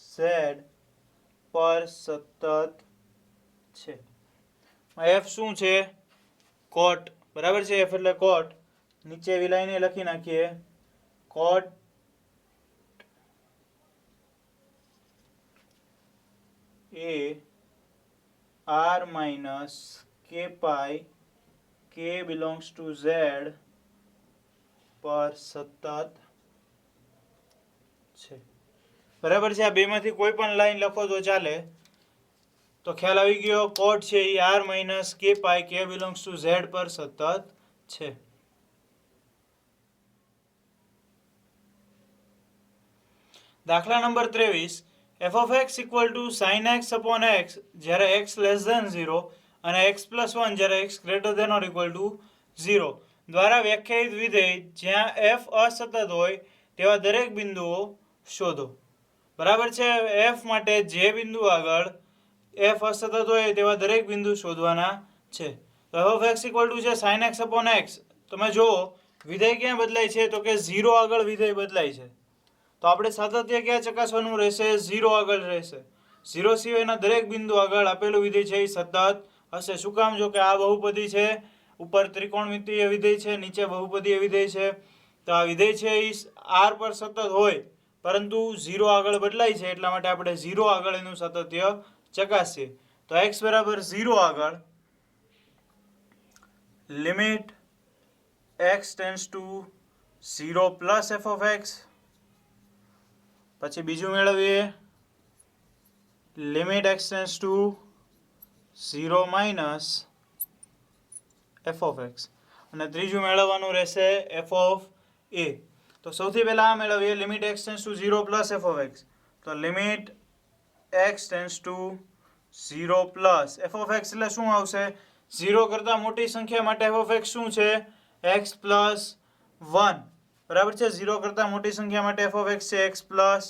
z પર સતત છે. f શું છે? કોટ, બરાબર છે. f એટલે કોટ. નીચે એવી લાઈને લખી નાખીએ કોટ એ r minus k pi k belongs to z પર સતત છે. બરાબર છે. આ બેમાંથી કોઈ પણ લાઈન લખો તો ચાલે. તો ખ્યાલ આવી ગયો. કોટ છે એ r minus k pi k belongs to z પર સતત છે. દાખલા number 23 f of x equal to sin x upon x જ્યારે x less than 0 અને x plus 1 જ્યારે x greater than or equal to 0 દ્વારા વ્યાખ્યાયિત વિધેય જ્યાં f અસતત હોય તેવા દરેક બિંદુઓ શોધો. બરાબર છે. f માટે જે બિંદુ આગળ f અસતત હોય તેવા દરેક બિંદુ શોધવાના છે. તો f of x equal to છે sin x upon x. તમે જુઓ વિધેય ક્યાં બદલાય છે? તો કે 0 આગળ વિધેય બદલાય છે. તો આપણે સાતત્ય ક્યાં ચકાસવાનું રહેશે? 0 આગળ રહેશે. 0 સિવાયના દરેક બિંદુ આગળ આપેલું વિધેય છે એ સતત હશે. શું કામ? જો કે આ બહુપદી છે, ઉપર ત્રિકોણમિતીય વિધેય છે, નીચે બહુપદીય વિધેય છે. તો આ વિધેય છે એ r પર સતત હોય પરંતુ 0 આગળ બદલાય છે એટલા માટે આપણે 0 આગળ એનું સાતત્ય ચકાસીએ. તો x બરાબર 0 આગળ limit x tends to 0 plus f of x. પછી બીજું મેળવીએ limit x tends to 0 minus f of x. અને ત્રીજું મેળવવાનું રહેશે f of a. તો સૌથી પહેલા આ મેળવીએ limit x tends to 0 plus f of x. તો limit x tends to 0 plus f of x એટલે શું આવશે? 0 કરતાં મોટી સંખ્યા માટે f of x શું છે? x plus 1. બરાબર છે. 0 કરતાં મોટી સંખ્યા માટે f of x છે x પ્લસ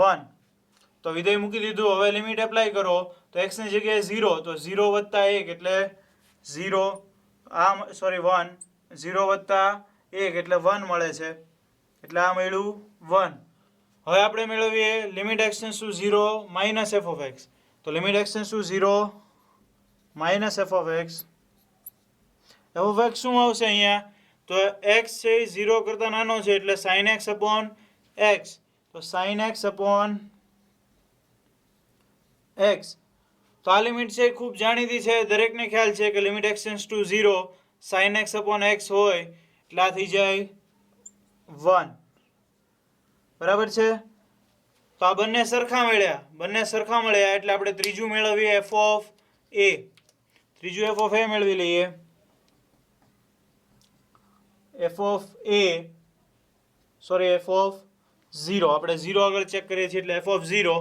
1. તો વિધેય મૂકી દીધું. હવે લિમિટ એપ્લાય કરો તો x ની જગ્યાએ 0 તો 0 વત્તા 1 એટલે 0 1 0 વત્તા 1 એટલે 1 મળે છે. એટલે આ મળ્યું 1. હવે આપણે મેળવીએ limit x tends to 0 minus f of x. તો limit x tends to 0 minus f of x. f of x શું આવશે અહીંયા? તો x છે એ 0 કરતાં નાનો છે એટલે sin x upon x. તો sin x upon x. તો આ લિમિટ છે ખૂબ જાણીતી છે, દરેકને ખ્યાલ છે કે limit x tends to 0 sin x upon x હોય એટલે આ થઈ જાય 1. બરાબર છે. તો આ બંને સરખા મળ્યા એટલે આપણે ત્રીજું મેળવીએ f of a. ત્રીજું f of a મેળવી લઈએ. f of 0. આપણે 0 આગળ ચેક કરીએ છીએ એટલે f of 0.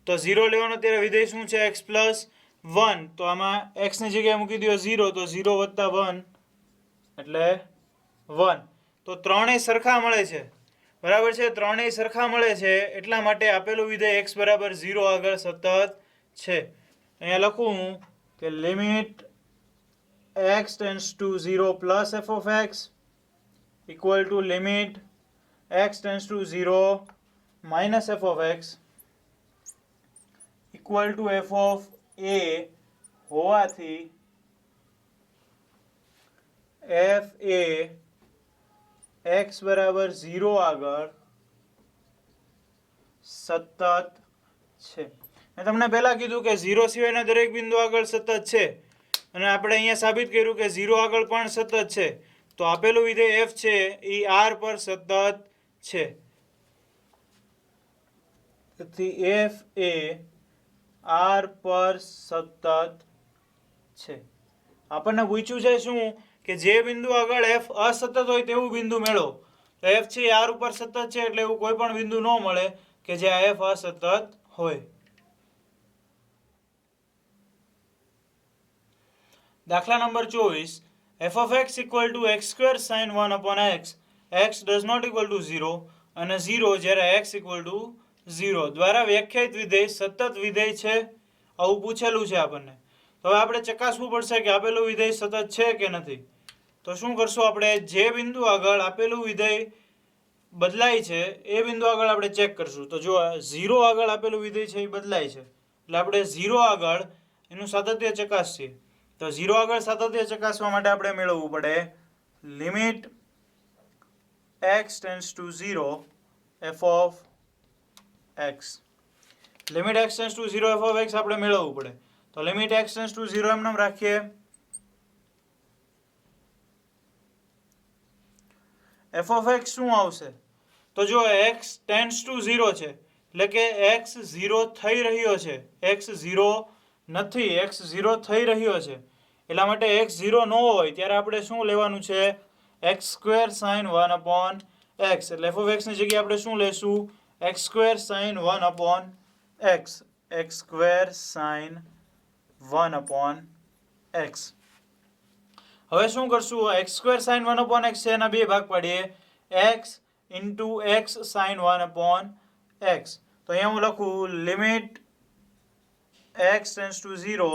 તો 0 લેવાનો ત્યારે વિધેય શું છે? x plus 1. તો આમાં x ની જગ્યાએ મૂકી દો 0 તો 0 વત્તા 1 એટલે 1. તો ત્રણેય સરખા મળે છે. બરાબર છે. ત્રણેય સરખા મળે છે એટલા માટે આપેલું વિધેય x બરાબર 0 આગળ સતત છે. અહીંયા લખું હું કે limit x tends to 0 plus f of x equal to limit x tends to 0 minus f of x equal to f of a હોવાથી f a x બરાબર 0 આગળ સતત છે. મેં તમને પહેલા કીધું કે 0 સિવાયના દરેક બિંદુ આગળ સતત છે અને આપણે અહીંયા સાબિત કર્યું કે 0 આગળ પણ સતત છે. તો આપેલું વિધેય f છે એ r પર સતત છે. તેથી f એ r પર સતત છે. આપણને પૂછ્યું છે શું કે જે બિંદુ આગળ f અસતત હોય તેવું બિંદુ મેળવો. તો f છે r ઉપર સતત છે એટલે એવું કોઈ પણ બિંદુ ન મળે કે જે f અસતત હોય. દાખલા number 24, f of x equal to x square sin 1 upon x does not equal to 0 અને 0 જ્યારે x equal to 0 દ્વારા વ્યાખ્યાયિત વિધેય સતત વિધેય છે આવું પૂછેલું છે આપણને. તો હવે આપણે ચકાસવું પડશે કે આપેલું વિધેય સતત છે કે નથી. તો શું કરશું આપણે, જે બિંદુ આગળ આપેલું વિધેય બદલાય છે એ બિંદુ આગળ આપણે ચેક કરશું. તો જો 0 આગળ આપેલું વિધેય છે એ બદલાય છે એટલે આપણે 0 આગળ એનું સાતત્ય ચકાસીએ. તો 0 આગળ સાતત્ય ચકાસવા માટે આપણે મેળવવું પડે limit x tends to 0 f of x. Limit x tends to 0 f of x આપણે મેળવવું પડે. તો લિમિટ x ટેન્ડ્સ ટુ 0 એમ નામ રાખીએ. f of x શું આવશે? તો જો x ટેન્ડ્સ ટુ 0 છે એટલે કે x 0 થઈ રહ્યો છે, x 0 નથી, x 0 થઈ રહ્યો છે. એટલા માટે x 0 ન હોય ત્યારે આપણે શું લેવાનું છે, x square sin 1 upon x. એટલે f of x ની જગ્યાએ આપણે શું લેશું, x square sin 1 upon x, x square sin 1 upon x. હવે શું કરશું, x square sin 1 upon x છે એના બે ભાગ પાડીએ, x into x sin 1 upon x. તો અહીંયા હું લખું limit x tends to 0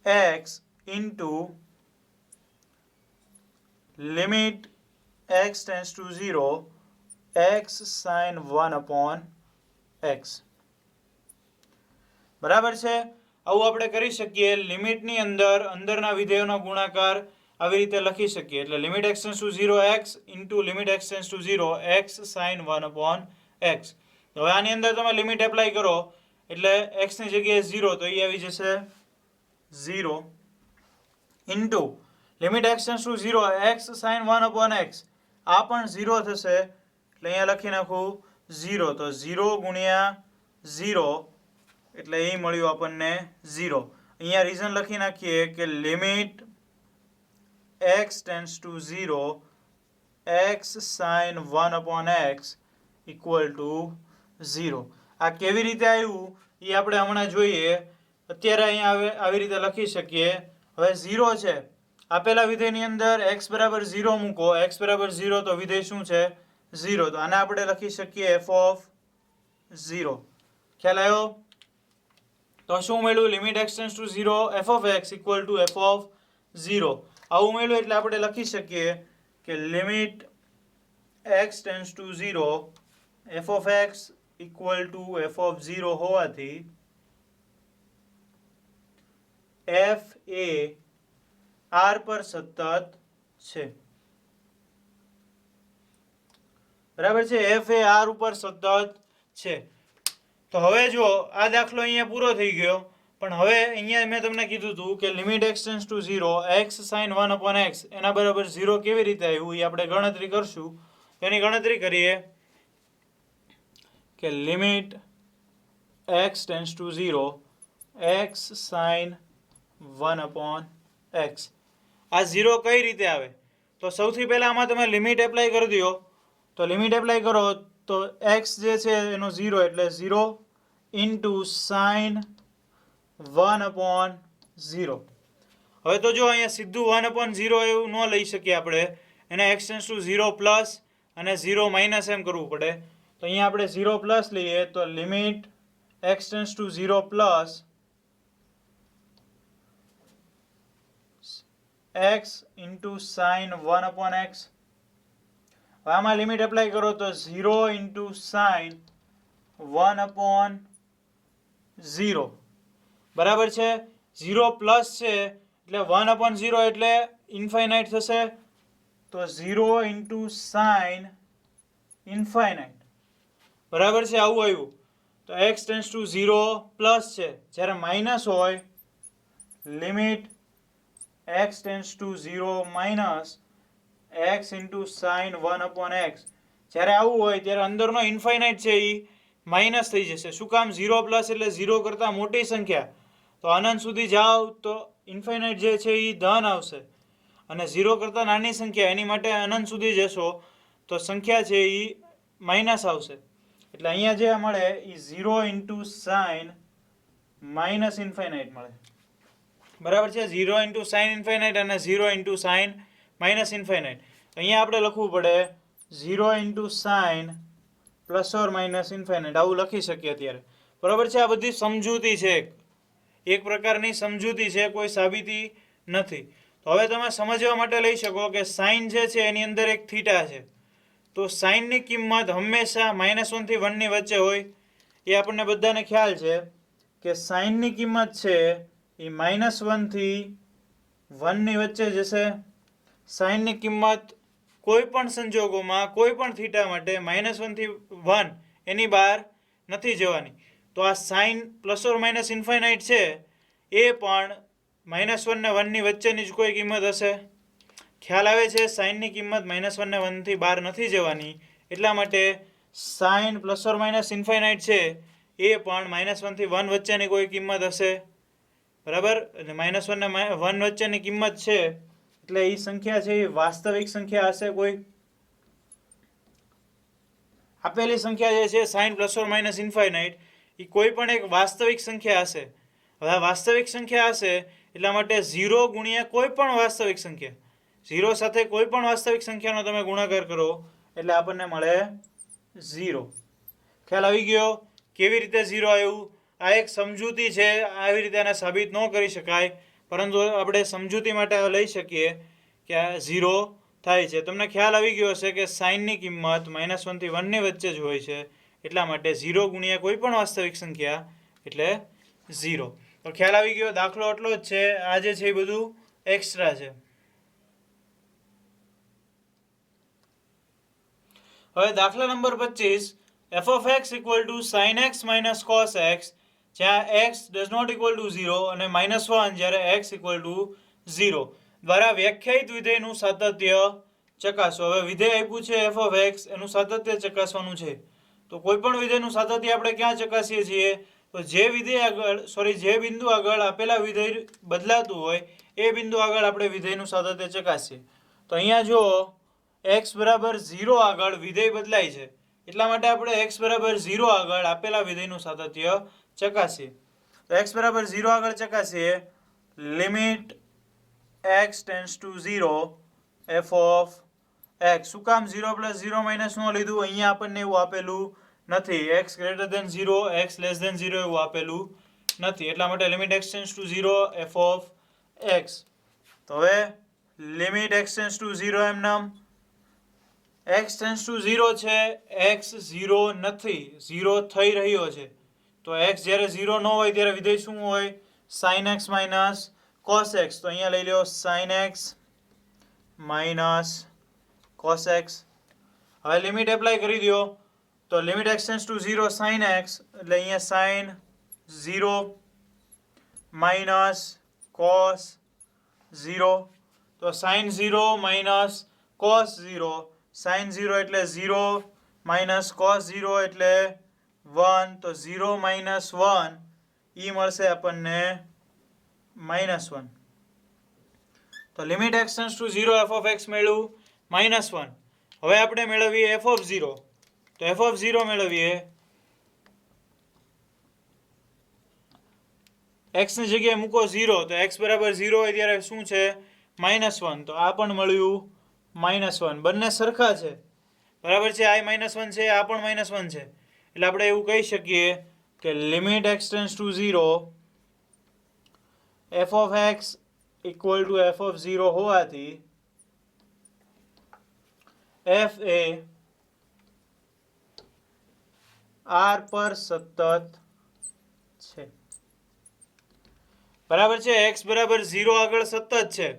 x into limit x tends to 0 x sin 1 upon x. બરાબર છે. આવું આપણે કરી શકીએ. લિમિટની અંદરના વિધેયોનો ગુણાકાર આવી રીતે લખી શકીએ. એટલે limit x tends to 0 x into limit x tends to 0 x sin 1 upon x. હવે આની અંદર તમે લિમિટ એપ્લાય કરો એટલે x ની જગ્યાએ 0 તો એ આવી જશે 0 into limit x tends to 0 x sin 1 upon x. આ પણ 0 થશે એટલે અહીંયા લખી નાખું 0. તો 0 ગુણ્યા 0 એટલે એ મળ્યું આપણને 0. અહીંયા રીઝન લખી નાખીએ કે limit x tends to 0 x sin 1 upon x equal to 0. આ કેવી રીતે આવ્યું એ આપણે હમણાં જોઈએ. અત્યારે અહીંયા આવી રીતે લખી શકીએ. હવે 0 છે, આપેલા વિધેયની અંદર x બરાબર 0 મૂકો, x બરાબર 0 તો વિધેય શું છે 0. તો આને આપણે લખી શકીએ f of 0. ખ્યાલ આવ્યો? તો શું મળ્યું, limit x tends to 0 f of x equal to f of 0. આવું મળ્યું એટલે આપણે લખી શકીએ કે limit x tends to 0 f of x equal to f of 0 હોવાથી f એ r પર સતત છે. બરાબર છે, f એ r ઉપર સતત છે. તો હવે જો આ દાખલો અહીંયા પૂરો થઈ ગયો, પણ હવે અહીંયા મેં તમને કીધું હતું કે limit x tends to 0 x sin 1 upon x એના બરાબર 0 કેવી રીતે આવ્યું એ આપણે ગણતરી કરશું. એની ગણતરી કરીએ કે limit x tends to 0 x sin 1 upon x. આ 0 કઈ રીતે આવે? તો સૌથી પહેલા આમાં તમે લિમિટ એપ્લાય કરી દો. તો લિમિટ એપ્લાય કરો તો x જે છે એનો 0 એટલે 0 ઇન્ટુ sin 1 upon 0. હવે તો જો અહીંયા સીધું 1 upon 0 એવું ન લઈ શકીએ આપણે, એને x tends to 0 પ્લસ અને 0 માઇનસ એમ કરવું પડે. તો અહીંયા આપણે 0 પ્લસ લઈએ તો limit x tends to 0 plus x into sin 1 upon x. આમાં લિમિટ એપ્લાય કરો તો 0 into sin 1 upon 0. બરાબર છે, 0 પ્લસ છે એટલે 1 upon 0 એટલે ઇન્ફાઇનાઇટ થશે. તો 0 into sin ઇન્ફાઇનાઇટ. બરાબર છે, આવું આવ્યું. તો x tends to 0 પ્લસ છે, જ્યારે માઇનસ હોય limit x tends to 0 minus x into sin 1 upon x. જ્યારે આવું હોય ત્યારે અંદરનો ઇન્ફાઇનાઇટ છે એ માઇનસ થઈ જશે. શું કામ? 0 પ્લસ એટલે 0 કરતાં મોટી સંખ્યા. તો અનંત સુધી જાઓ તો ઇન્ફાઇનાઇટ જે છે એ ધન આવશે, અને 0 કરતાં નાની સંખ્યા એની માટે અનંત સુધી જશો તો સંખ્યા છે એ માઇનસ આવશે. એટલે અહીંયા જે મળે એ 0 ઇન્ટુ સાઇન માઇનસ ઇન્ફાઇનાઇટ મળે. બરાબર છે, 0 ઇન્ટુ સાઇન ઇન્ફાઇનાઇટ અને 0 ઇન્ટુ સાઇન માઇનસ ઇન્ફાઇનાઇટ. અહીંયા આપણે લખવું પડે 0 into sign plus or minus infinite, આવું લખી શકીએ અત્યારે. બરાબર છે, આ બધી સમજૂતી છે, એક પ્રકારની સમજૂતી છે, કોઈ સાબિતી નથી. તો હવે તમે સમજવા માટે લઈ શકો કે સાઇન જે છે એની અંદર એક થીટા છે, તો સાઇનની કિંમત હંમેશા -1 થી 1 ની વચ્ચે હોય, એ આપણને બધાને ખ્યાલ છે કે સાઇનની કિંમત છે એ -1 થી 1 ની વચ્ચે જશે. સાઇનની કિંમત કોઈ પણ સંજોગોમાં કોઈ પણ થીટા માટે -1 થી 1 એની બહાર નથી જવાની. તો આ sine plus or minus infinite છે એ પણ -1 ને 1 ની વચ્ચેની જ કોઈ કિંમત હશે. ખ્યાલ આવે છે, સાઇનની કિંમત -1 ને 1 થી બહાર નથી જવાની, એટલા માટે sine plus or minus infinite છે એ પણ -1 થી 1 વચ્ચેની કોઈ કિંમત હશે. બરાબર, એટલે -1 ને 1 વચ્ચેની કિંમત છે એટલે એ સંખ્યા છે એ વાસ્તવિક સંખ્યા હશે. કોઈ આપેલી સંખ્યા જે છે sign plus or minus infinite એ કોઈ પણ એક વાસ્તવિક સંખ્યા હશે. હવે આ વાસ્તવિક સંખ્યા હશે એટલા માટે 0 ગુણ્યા કોઈ પણ વાસ્તવિક સંખ્યા, 0 સાથે કોઈ પણ વાસ્તવિક સંખ્યાનો તમે ગુણાકાર કરો એટલે આપણને મળે 0. ખ્યાલ આવી ગયો કેવી રીતે 0 આવ્યું? આ એક સમજૂતી છે, આવી રીતે આને સાબિત ન કરી શકાય, પરંતુ આપણે સમજૂતી માટે લઈ શકીએ કે આ 0 થાય છે. તમને ખ્યાલ આવી ગયો હશે કે સાઇનની કિંમત -1 થી 1 ની વચ્ચે જ હોય છે, એટલા માટે 0 ગુણ્યા કોઈ પણ વાસ્તવિક સંખ્યા એટલે 0. તો ખ્યાલ આવી ગયો, દાખલો એટલો જ છે, આ જે છે એ બધું એક્સ્ટ્રા છે. હવે દાખલા number 25, f of x equal to sin x minus cos x, જ્યાં x does not equal to 0 અને -1 જ્યારે x equal to 0 દ્વારા વ્યાખ્યાયિત વિધેયનું સાતત્ય ચકાસો. હવે વિધેય આપ્યું છે f of x, એનું સાતત્ય ચકાસવાનું છે. તો કોઈ પણ વિધેયનું સાતત્ય આપણે ક્યાં ચકાસીએ છીએ? તો જે વિધેય આગળ જે બિંદુ આગળ આપેલા વિધેય બદલાતું હોય એ બિંદુ આગળ આપણે વિધેયનું સાતત્ય ચકાસીએ. તો અહીંયા જો x બરાબર 0 આગળ વિધેય બદલાય છે, એટલા માટે આપણે x બરાબર 0 આગળ આપેલા વિધેયનું સાતત્ય ચકાસીએ. તો x બરાબર 0 આગળ ચકાસીએ, limit x tends to 0 f of x. શું કામ 0 + 0 - નો લીધું? અહીંયા આપણને એવું આપેલું નથી, x greater than 0 x less than 0 એવું આપેલું નથી, એટલા માટે limit x tends to 0 f of x. તો હવે લિમિટ x ટેન્ડ્સ ટુ 0 એમ નામ, x ટેન્ડ્સ ટુ 0 છે, x 0 નથી, 0 થઈ રહ્યો છે. તો x જ્યારે 0 ન હોય ત્યારે વિધેય શું હોય? sin x minus cos x. તો અહીંયા લઈ લો sin x minus cos x. હવે લિમિટ એપ્લાય કરી દો, તો limit x tends to 0 sin x એટલે અહીંયા sin 0 minus cos 0. તો sin 0 minus cos 0, sin 0 એટલે 0 minus cos 0 એટલે 1, તો 0 minus 1 એ મળશે આપણને -1. તો limit x tends to 0 f of x મેળવ્યું -1. હવે આપણે મેળવીએ f of 0. તો f of 0 મેળવીએ, x ની જગ્યાએ મૂકો 0, તો x બરાબર 0 હોય ત્યારે શું છે? -1. તો આ પણ મળ્યું -1. બંને સરખા છે, બરાબર છે, આ -1 છે, આ પણ -1 છે, એટલે આપણે એવું કહી શકીએ કે limit x tends to 0 f of x equal to f of 0 હોવાથી f એ r પર સતત છે. બરાબર છે, x બરાબર 0 આગળ સતત છે,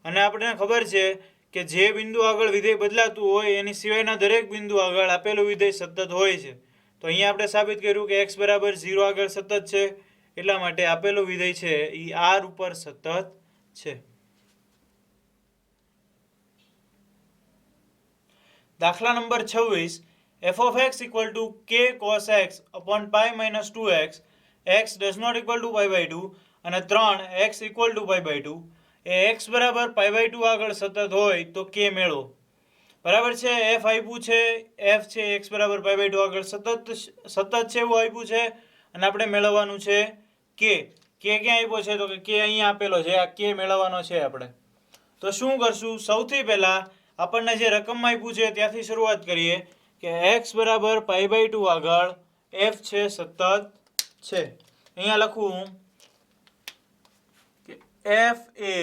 અને આપણને ખબર છે કે જે બિંદુ આગળ વિધેય બદલાતું હોય એની સિવાયના દરેક બિંદુ આગળ આપેલું વિધેય સતત હોય છે. તો અહીંયા આપણે સાબિત કર્યું કે x બરાબર 0 આગળ સતત છે, એટલા માટે આપેલું વિધેય છે એ r ઉપર સતત છે. દાખલા number 26, f of x equal to k cos x upon pi minus 2x, x does not equal to pi by 2 અને 3 x equal to pi by 2 A x બરાબર pi by 2 આગળ સતત હોય તો k મેળવો. બરાબર છે, f આપ્યું છે, f છે x બરાબર pi by 2 આગળ સતત છે એવું આપ્યું છે, અને આપણે મેળવવાનું છે k. કે ક્યાં આપ્યો છે તો કે અહીંયા આપેલો છે, આ કે મેળવવાનો છે આપણે. તો શું કરશું, સૌથી પહેલા આપણને જે રકમમાં આપ્યું છે ત્યાંથી શરૂઆત કરીએ કે x બરાબર π/2 આગળ f છે સતત છે. અહીંયા લખું કે f એ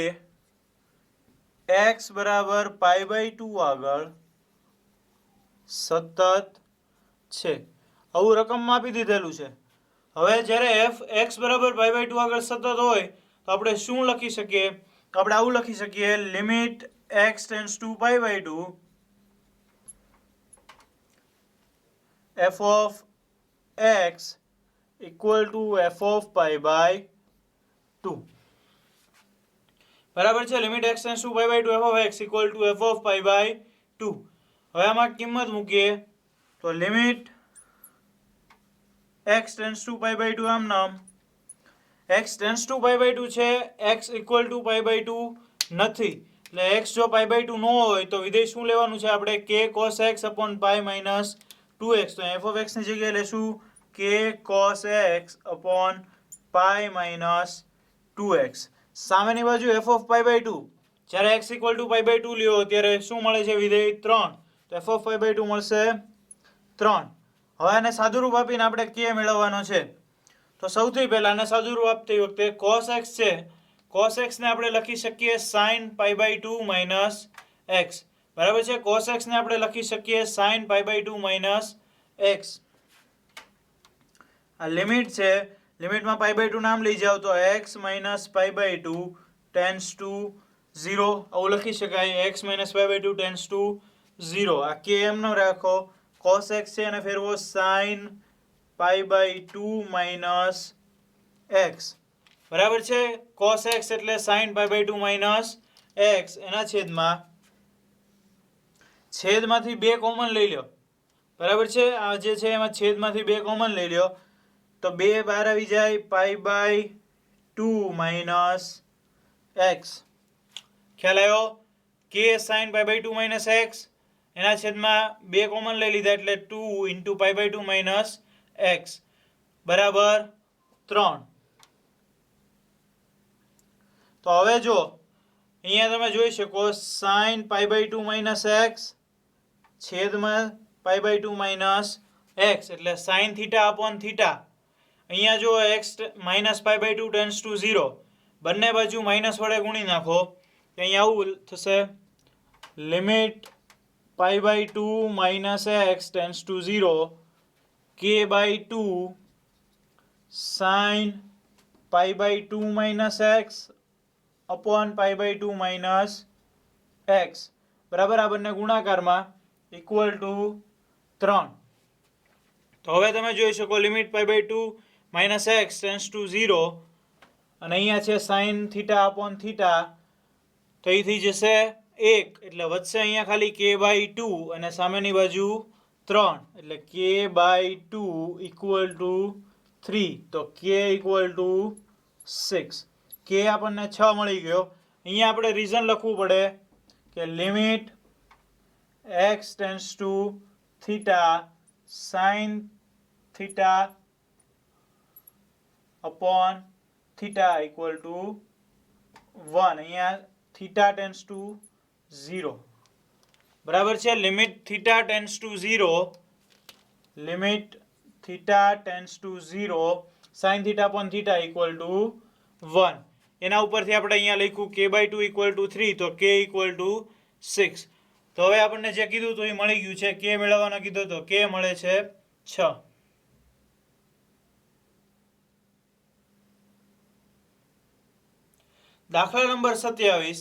x બરાબર π/2 આગળ સતત છે, આવું રકમમાં આપી દીધેલું છે. હવે જ્યારે f x બરાબર π/2 આગળ સતત હોય તો આપણે શું લખી શકીએ, તો આપણે આવું લખી શકીએ limit x tends to π/2 f of x equal to f of π/2. બરાબર છે, limit x tends to π/2 f of x equal to f of π/2. હવે આમાં કિંમત મૂકીએ તો લિમિટ x ટેન્ડ્સ ટુ π/2 આમ નામ x ટેન્ડ્સ ટુ π/2 છે, x ઇક્વલ ટુ π/2 નથી, એટલે x જો π/2 ન હોય તો વિધેય શું લેવાનું છે આપણે, k cos x upon π minus 2x. તો f of x ની જગ્યાએ લેશું k cos x upon π minus 2x. સામેની બાજુ f of π/2, જ્યારે x ઇક્વલ ટુ π/2 લ્યો ત્યારે શું મળે છે વિધેય 3, તો f of π/2 મળશે 3. હવે આને સાદુરૂપ આપીને આપણે k મેળવવાનો છે. તો સૌથી પહેલા આને સાદુરૂપ આપતી વખતે cos x છે, cos x ને આપણે લખી શકીએ sin π/2 minus x. બરાબર છે, cos x ને આપણે લખી શકીએ sin π/2 minus x. આ લિમિટ છે, લિમિટમાં π/2 નામ લઈ જાવ તો x minus π/2 tends to 0, આવું લખી શકાય x minus π/2 tends to 0. આ k એમ ન રાખો, cos x છે અને ફેરવો sin π/2 minus x. બરાબર છે, cos x એટલે sin π/2 minus x, એના છેદમાંથી 2 કોમન લઈ લો. બરાબર છે, આ જે છે એમાં છેદમાંથી 2 કોમન લઈ લો તો 2 બહાર આવી જાય π/2 minus x. ખ્યાલ આવ્યો, k sin π/2 minus x, એના છેદમાં 2 કોમન લઈ લીધા એટલે 2 into π/2 minus x બરાબર 3. તો હવે જો અહીંયા તમે જોઈ શકો sin π/2 minus x છેદમાં π/2 minus x એટલે sin થીટા upon થીટા. અહીંયા જો x minus π/2 tends to 0, બંને બાજુ માઇનસ વડે ગુણી નાખો, અહીંયા આવું થશે limit π/2 minus x tends to 0 k/2 sin π/2 minus x upon π/2 minus x. બરાબર, આ બંને ગુણાકારમાં ઇક્વલ ટુ 3. તો હવે તમે જોઈ શકો limit π/2 minus x tends to 0 અને અહીંયા છે sin થીટા upon થીટા, તો એ થઈ જશે 1, એટલે વધશે અહીંયા ખાલી k/2 અને સામેની બાજુ 3 એટલે k/2 equal to 3, તો k equal to 6. k આપણને 6 મળી ગયો. અહીંયા આપણે રીઝન લખવું પડે કે limit x tends to theta sin theta upon theta equal to 1. અહીંયા theta tends to 0. બરાબર છે, limit theta tends to 0, limit theta tends to 0 sin theta upon theta equal to 1. એના ઉપરથી આપણે અહીંયા લખ્યું k/2 equal to 3, તો k equal to 6. તો હવે આપણને જે કીધું તો એ મળી ગયું છે, k મેળવવાનો કીધો તો k મળે છે 6. દાખલા number 27,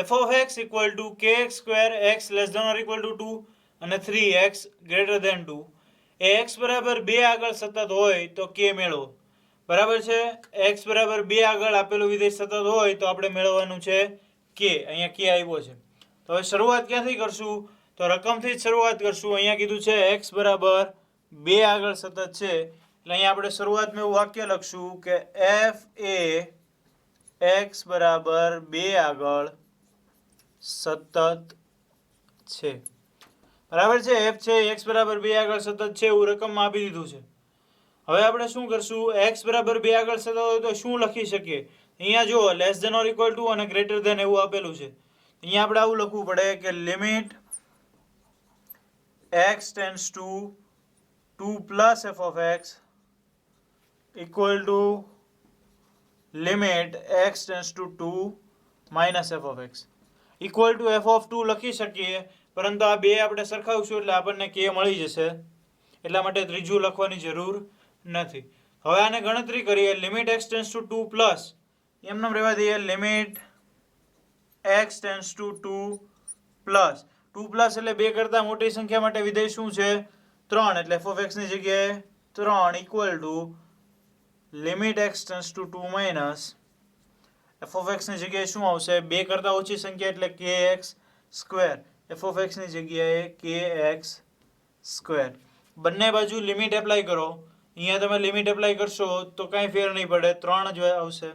f of x equal to kx square x less than or equal to 2 અને 3x greater than 2 એ x બરાબર 2 આગળ સતત હોય તો k મેળવો. બરાબર છે, x બરાબર 2 આગળ આપેલું વિધેય સતત હોય તો આપણે મેળવવાનું છે k. અહીંયા k આવ્યો છે. તો હવે શરૂઆત ક્યાંથી કરશું, તો રકમથી જ શરૂઆત કરશું. અહીંયા કીધું છે x બરાબર 2 આગળ સતત છે, એટલે અહીંયા આપણે શરૂઆતમાં એવું વાક્ય લખશું કે f એ x બરાબર 2 આગળ સતત છે. બરાબર છે, f છે x બરાબર 2 આગળ સતત છે એવું રકમમાં આપી દીધું છે. હવે આપણે શું કરશું, x બરાબર 2 આગળ સતત હોય તો શું લખી શકીએ? અહીંયા જો less than or equal to અને ગ્રેટર ધેન એવું આપેલું છે. અહીંયા આપણે આવું લખવું પડે કે limit x tends to 2 plus f of x equal to limit x tends to 2 minus f of x equal to f of 2 લખી શકીએ, પરંતુ આ બે આપણે સરખાવશું એટલે આપણને k મળી જશે, એટલા માટે ત્રીજું લખવાની જરૂર નથી. હવે આને ગણતરી કરીએ. Limit x tends to 2 plus એમને રહેવા દઈએ, limit x tends to 2 plus 2 plus એટલે 2 કરતાં મોટી સંખ્યા માટે વિધેય શું છે? 3, એટલે f of x ની જગ્યાએ 3 equal to limit x tends to 2 minus f of x ની જગ્યાએ શું આવશે? 2 કરતાં ઓછી સંખ્યા એટલે kx square, f of x ની જગ્યાએ kx સ્ક્વેર. બંને બાજુ લિમિટ એપ્લાય કરો. અહીંયા તમે લિમિટ એપ્લાય કરશો તો કાંઈ ફેર નહીં પડે, 3 જ આવશે.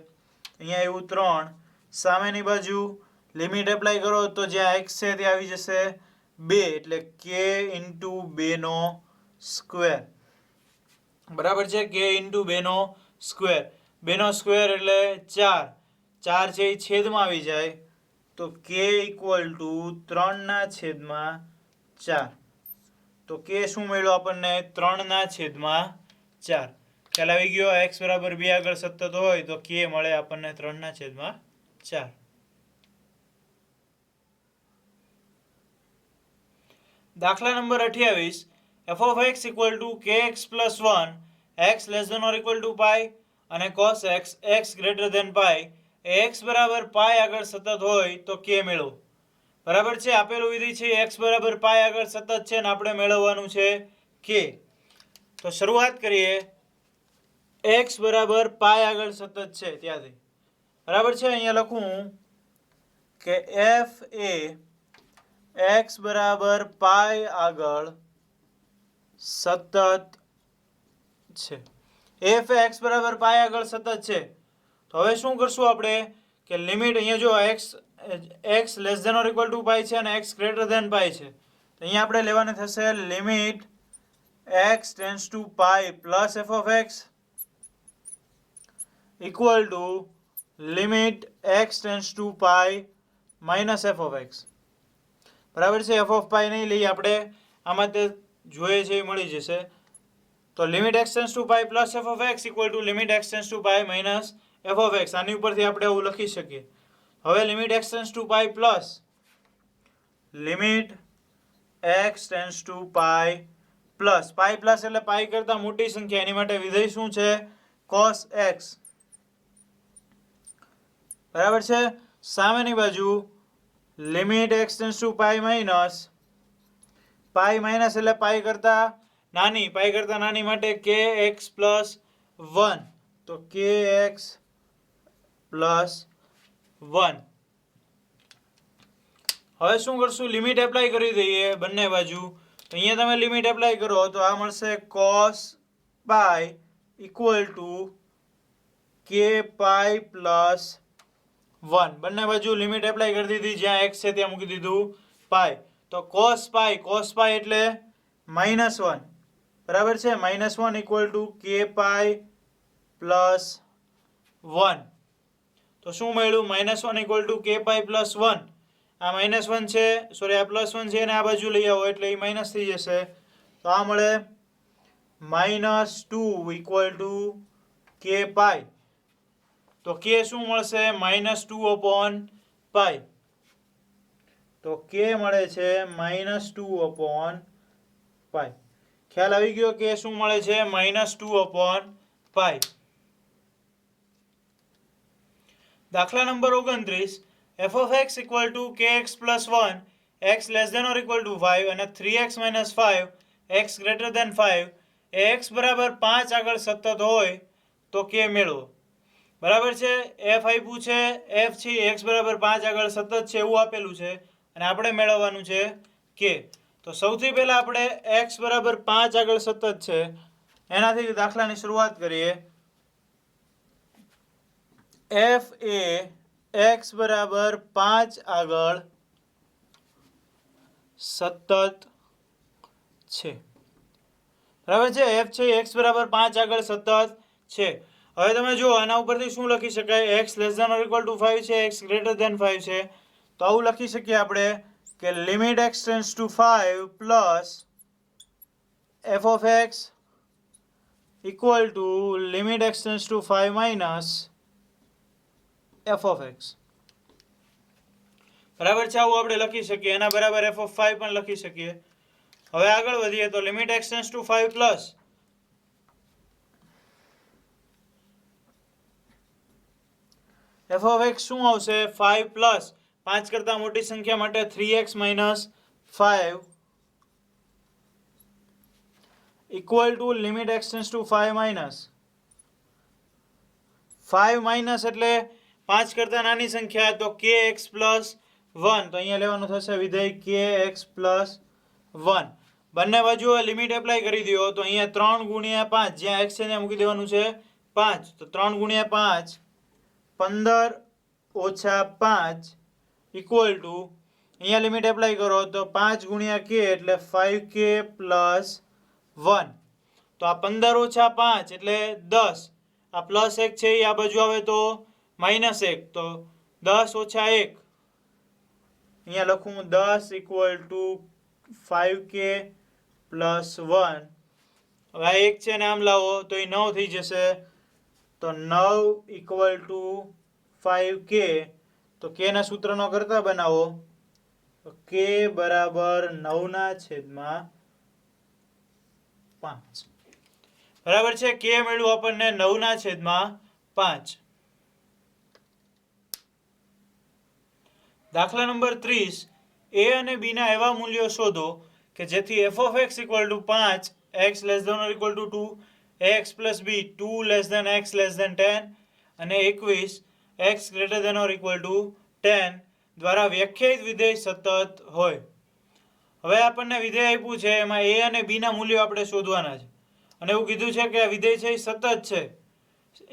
અહીંયા એવું 3. સામેની બાજુ લિમિટ એપ્લાય કરો તો જ્યાં x છે ત્યાં આવી જશે 2, એટલે k ઇન્ટુ 2 નો સ્ક્વેર. બરાબર છે? k ઇન્ટુ 2 નો સ્ક્વેર. 2 નો સ્ક્વેર એટલે 4. 4 છે એ છેદમાં આવી જાય તો k ઇક્વલ ટુ 3/4. તો k શું મળ્યો આપણને? 3/4. ખ્યાલ આવી ગયો? x બરાબર 2 આગળ સતત હોય તો k મળે આપણને 3/4. દાખલા number 28. f of x equal to kx plus 1 x less than or equal to pi અને cos x x greater than pi એ x બરાબર પાઈ આગળ સતત હોય તો k મેળવો. બરાબર છે? આપેલું વિધિ છે x બરાબર પાઈ આગળ સતત છે અને આપણે મેળવવાનું છે k. તો શરૂઆત કરીએ. x બરાબર પાઈ આગળ સતત છે ત્યાંથી. બરાબર છે? અહીંયા લખું કે f એ x બરાબર પાઈ આગળ સતત છે. f એ x બરાબર પાઈ આગળ સતત છે. તો હવે શું કરશું આપણે કે લિમિટ, અહીંયા જો x less than or equal to pi છે અને x ગ્રેટર ધેન પાઈ છે, તો અહીંયા આપણે લેવાની થશે limit x tends to pi plus f of x equal to limit x tends to pi minus f of x. બરાબર છે? f of પાઈ નહીં લઈએ આપણે, આમાં તે જોઈએ છે એ મળી જશે. તો limit x tends to pi plus f of x equal to limit x tends to pi minus f of x. આની ઉપરથી આપણે એવું લખી શકીએ. હવે limit x tends to pi plus limit x tends to pi plus pi plus એટલે pi કરતાં મોટી સંખ્યા, એની માટે વિધેય શું છે? cos x. બરાબર છે? સામેની બાજુ limit x tends to pi minus એટલે પાઈ કરતાં નાની માટે kx પ્લસ 1, તો kx પ્લસ 1. હવે શું કરશું? લિમિટ એપ્લાય કરી દઈએ બંને બાજુ. તો અહીંયા તમે લિમિટ એપ્લાય કરો તો આ મળશે cos pi equal to k pi plus 1. બંને બાજુ લિમિટ એપ્લાય કરી દીધી, જ્યાં x છે ત્યાં મૂકી દીધું પાઈ. તો cos પાઈ એટલે -1. બરાબર છે? -1 equal to k pi plus 1. તો શું મળ્યું? -1 equal to k pi plus 1. આ -1 છે, સોરી આ +1 છે અને આ બાજુ લઈ આવો એટલે એ માઇનસ થઈ જશે. તો આ મળે -2 ઇક્વલ ટુ k પાઈ. તો k શું મળશે? -2 અપોન પાઈ. તો k મળે છે -2 અપોન પાઈ. ખ્યાલ આવી ગયો? કે શું મળે છે? -2 અપોન પાઈ. દાખલા number 29. f of x equal to kx plus 1 x less than or equal to 5 અને 3x minus 5 x greater than 5 એ x બરાબર 5 આગળ સતત હોય તો k મેળવો. બરાબર છે? f આપ્યું છે, f છે x બરાબર 5 આગળ સતત છે એવું આપેલું છે અને આપણે મેળવવાનું છે k. તો સૌથી પહેલા આપણે x બરાબર 5 આગળ સતત છે એનાથી દાખલાની શરૂઆત કરીએ. f એ x બરાબર 5 આગળ સતત છે. બરાબર છે. એફ છે એક્સ બરાબર 5 આગળ સતત છે. હવે તમે જુઓ આના ઉપરથી શું લખી શકાય, x less than or equal to 5 છે, એક્સ ગ્રેટર ધેન 5 છે. તો આવું લખી શકીએ આપણે કે limit x tends two 5 plus f of x equal to limit x tends two 5 minus f of x. બરાબર છે. આવું આપણે લખી શકીએ. એના બરાબર એફ ઓફ 5 પણ લખી શકીએ. હવે આગળ વધીએ તો limit x tends two 5 plus f of x શું આવશે, 5 પ્લસ 5 કરતા મોટી સંખ્યા માટે 3x minus 5 equal to limit x tends two 5 minus 5 minus એટલે 5 કરતા નાની સંખ્યા તો kx પ્લસ 1. તો અહીંયા લેવાનું થશે વિધેય kx પ્લસ 1. બંને બાજુ લિમિટ એપ્લાય કરી દો તો અહીંયા 3 ગુણ્યા 5, જ્યાં x છે ત્યાં મૂકી દેવાનું છે 5. તો 3 ગુણ્યા 5 15 ઓછા 5 ઇક્વલ ટુ અહીંયા લિમિટ એપ્લાય કરો તો 5 ગુણ્યા k એટલે 5k પ્લસ 1. તો આ 15 ઓછા 5 એટલે 10. આ પ્લસ 1 છે એ આ બાજુ આવે તો માઇનસ 1. તો 10 ઓછા 1 અહીંયા લખું 10 ઇક્વલ ટુ 5k પ્લસ 1. હવે આ 1 છે ને આમ લાવો તો એ 9 થઈ જશે. તો 9 ઇક્વલ ટુ 5k. તો k ના સૂત્રનો કરતા બનાવો તો k બરાબર 9/5. બરાબર છે. k મળ્યું આપણને 9/5. દાખલા નંબર 30. a અને b ના એવા મૂલ્યો શોધો કે જેથી f of x equal to 5, x less than or equal to 2, x plus b 2 less than x less than 10 અને 21 x greater than or equal to 10 દ્વારા વ્યાખ્યાયિત વિધેય સતત હોય. હવે આપણને વિધેય આપ્યું છે, એમાં a અને b ના મૂલ્યો આપણે શોધવાના છે અને એવું કીધું છે કે આ વિધેય છે એ સતત છે.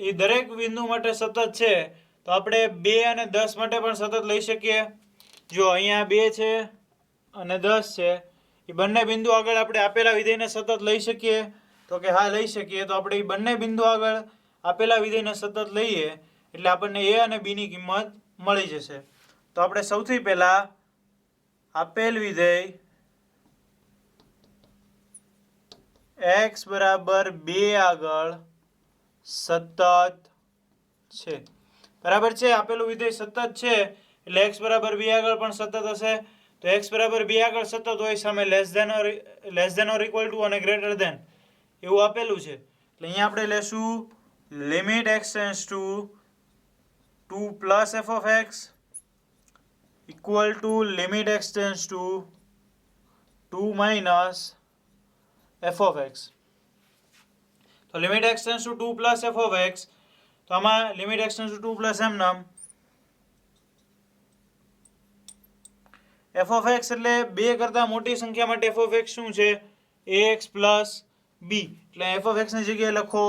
એ દરેક બિંદુ માટે સતત છે. તો આપણે 2 અને 10 માટે પણ સતત લઈ શકીએ. જો અહીંયા 2 છે અને 10 છે, એ બંને બિંદુ આગળ આપણે આપેલા વિધેયને સતત લઈ શકીએ. તો કે હા લઈ શકીએ. તો આપણે એ બંને બિંદુ આગળ આપેલા વિધેયને સતત લઈએ એટલે આપણને a અને b ની કિંમત મળી જશે. તો આપણે સૌથી પહેલા આપેલ વિધેય x બરાબર 2 આગળ સતત છે. બરાબર છે. આપેલું વિધેય સતત છે એટલે x બરાબર 2 આગળ પણ સતત હશે. તો x બરાબર 2 આગળ સતત હોય, સામે less than or equal to અને ગ્રેટર ધેન એવું આપેલું છે. એટલે અહીંયા આપણે લેશું limit x tends to 2 plus f of x equal to limit x tends to 2 minus f of x. તો limit x tends to 2 plus f of x. તો આમાં limit x tends to 2 plus એમ નામ f of x એટલે 2 કરતા મોટી સંખ્યા માટે એફ ઓફ એક્સ શું છે, ax પ્લસ b. એટલે એફ ઓફ એક્સ ની જગ્યાએ લખો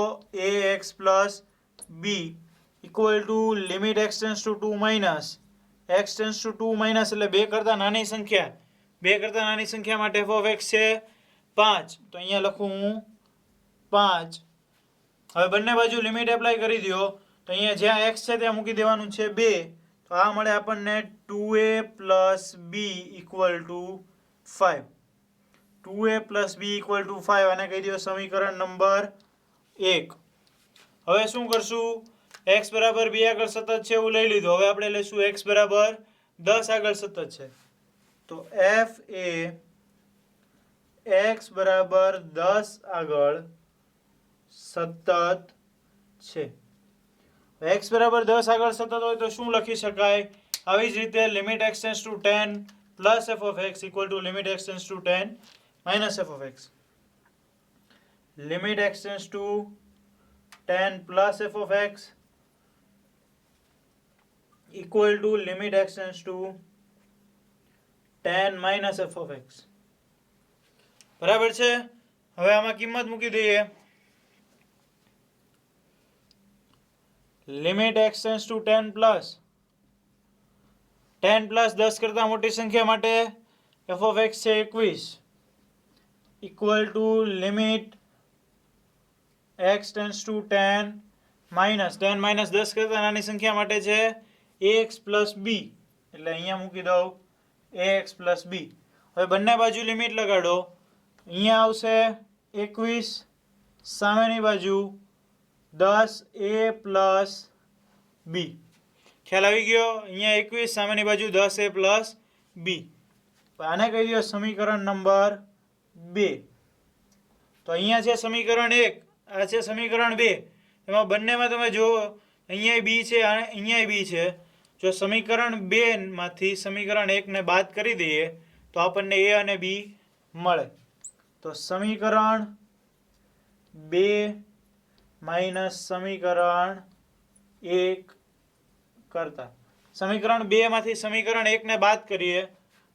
ax plus b equal to limit x tends to 2 minus x tends to 2 minus એટલે 2 કરતા નાની સંખ્યા. 2 કરતા નાની સંખ્યા માટે એફ ઓફ એક્સ છે 5. તો અહીંયા લખું હું 5. હવે બંને બાજુ લિમિટ એપ્લાય કરી દો તો અહીંયા જ્યાં x છે ત્યાં મૂકી દેવાનું છે 2. તો આ મળે આપણને 2a plus b equal to 5. 2a plus b equal to 5. આને કહી દો સમીકરણ નંબર 1. હવે શું કરશું, x બરાબર 2 આગળ સતત છે એવું લઈ લીધું. હવે આપણે લઈશું x બરાબર 10 આગળ સતત છે. તો f એ x બરાબર 10 આગળ સતત છે. x બરાબર 10 આગળ સતત હોય તો શું લખી શકાય, આવી જ રીતે limit x tends two 10 plus f of x equal to limit x tends two 10 minus f of x. Limit x tends two 10 plus f of x equal to limit x tends two 10 minus f of x. બરાબર છે. હવે આમાં કિંમત મૂકી દઈએ. Limit x tends two 10 plus 10 કરતા મોટી સંખ્યા માટે એફ ઓફ એક્સ છે 21 equal to limit x tends two 10 minus 10 કરતાં નાની સંખ્યા માટે છે ax પ્લસ b, એટલે અહીંયા મૂકી દઉં ax પ્લસ b. હવે બંને બાજુ લિમિટ લગાડો. અહીંયા આવશે 21, સામેની બાજુ 10a પ્લસ b. ખ્યાલ આવી ગયો? અહીંયા 21, સામેની બાજુ 10a પ્લસ b. આને કહી દો સમીકરણ નંબર 2. તો અહીંયા છે સમીકરણ 1, આ છે સમીકરણ 2. એમાં બંનેમાં તમે જુઓ અહીંયા b છે અને અહીંયા b છે. જો સમીકરણ 2 માંથી સમીકરણ 1 ને બાદ કરી દઈએ તો આપણને a અને b મળે. તો સમીકરણ 2 માઇનસ સમીકરણ 1 કરતા સમીકરણ 2 માંથી સમીકરણ 1 ને બાદ કરીએ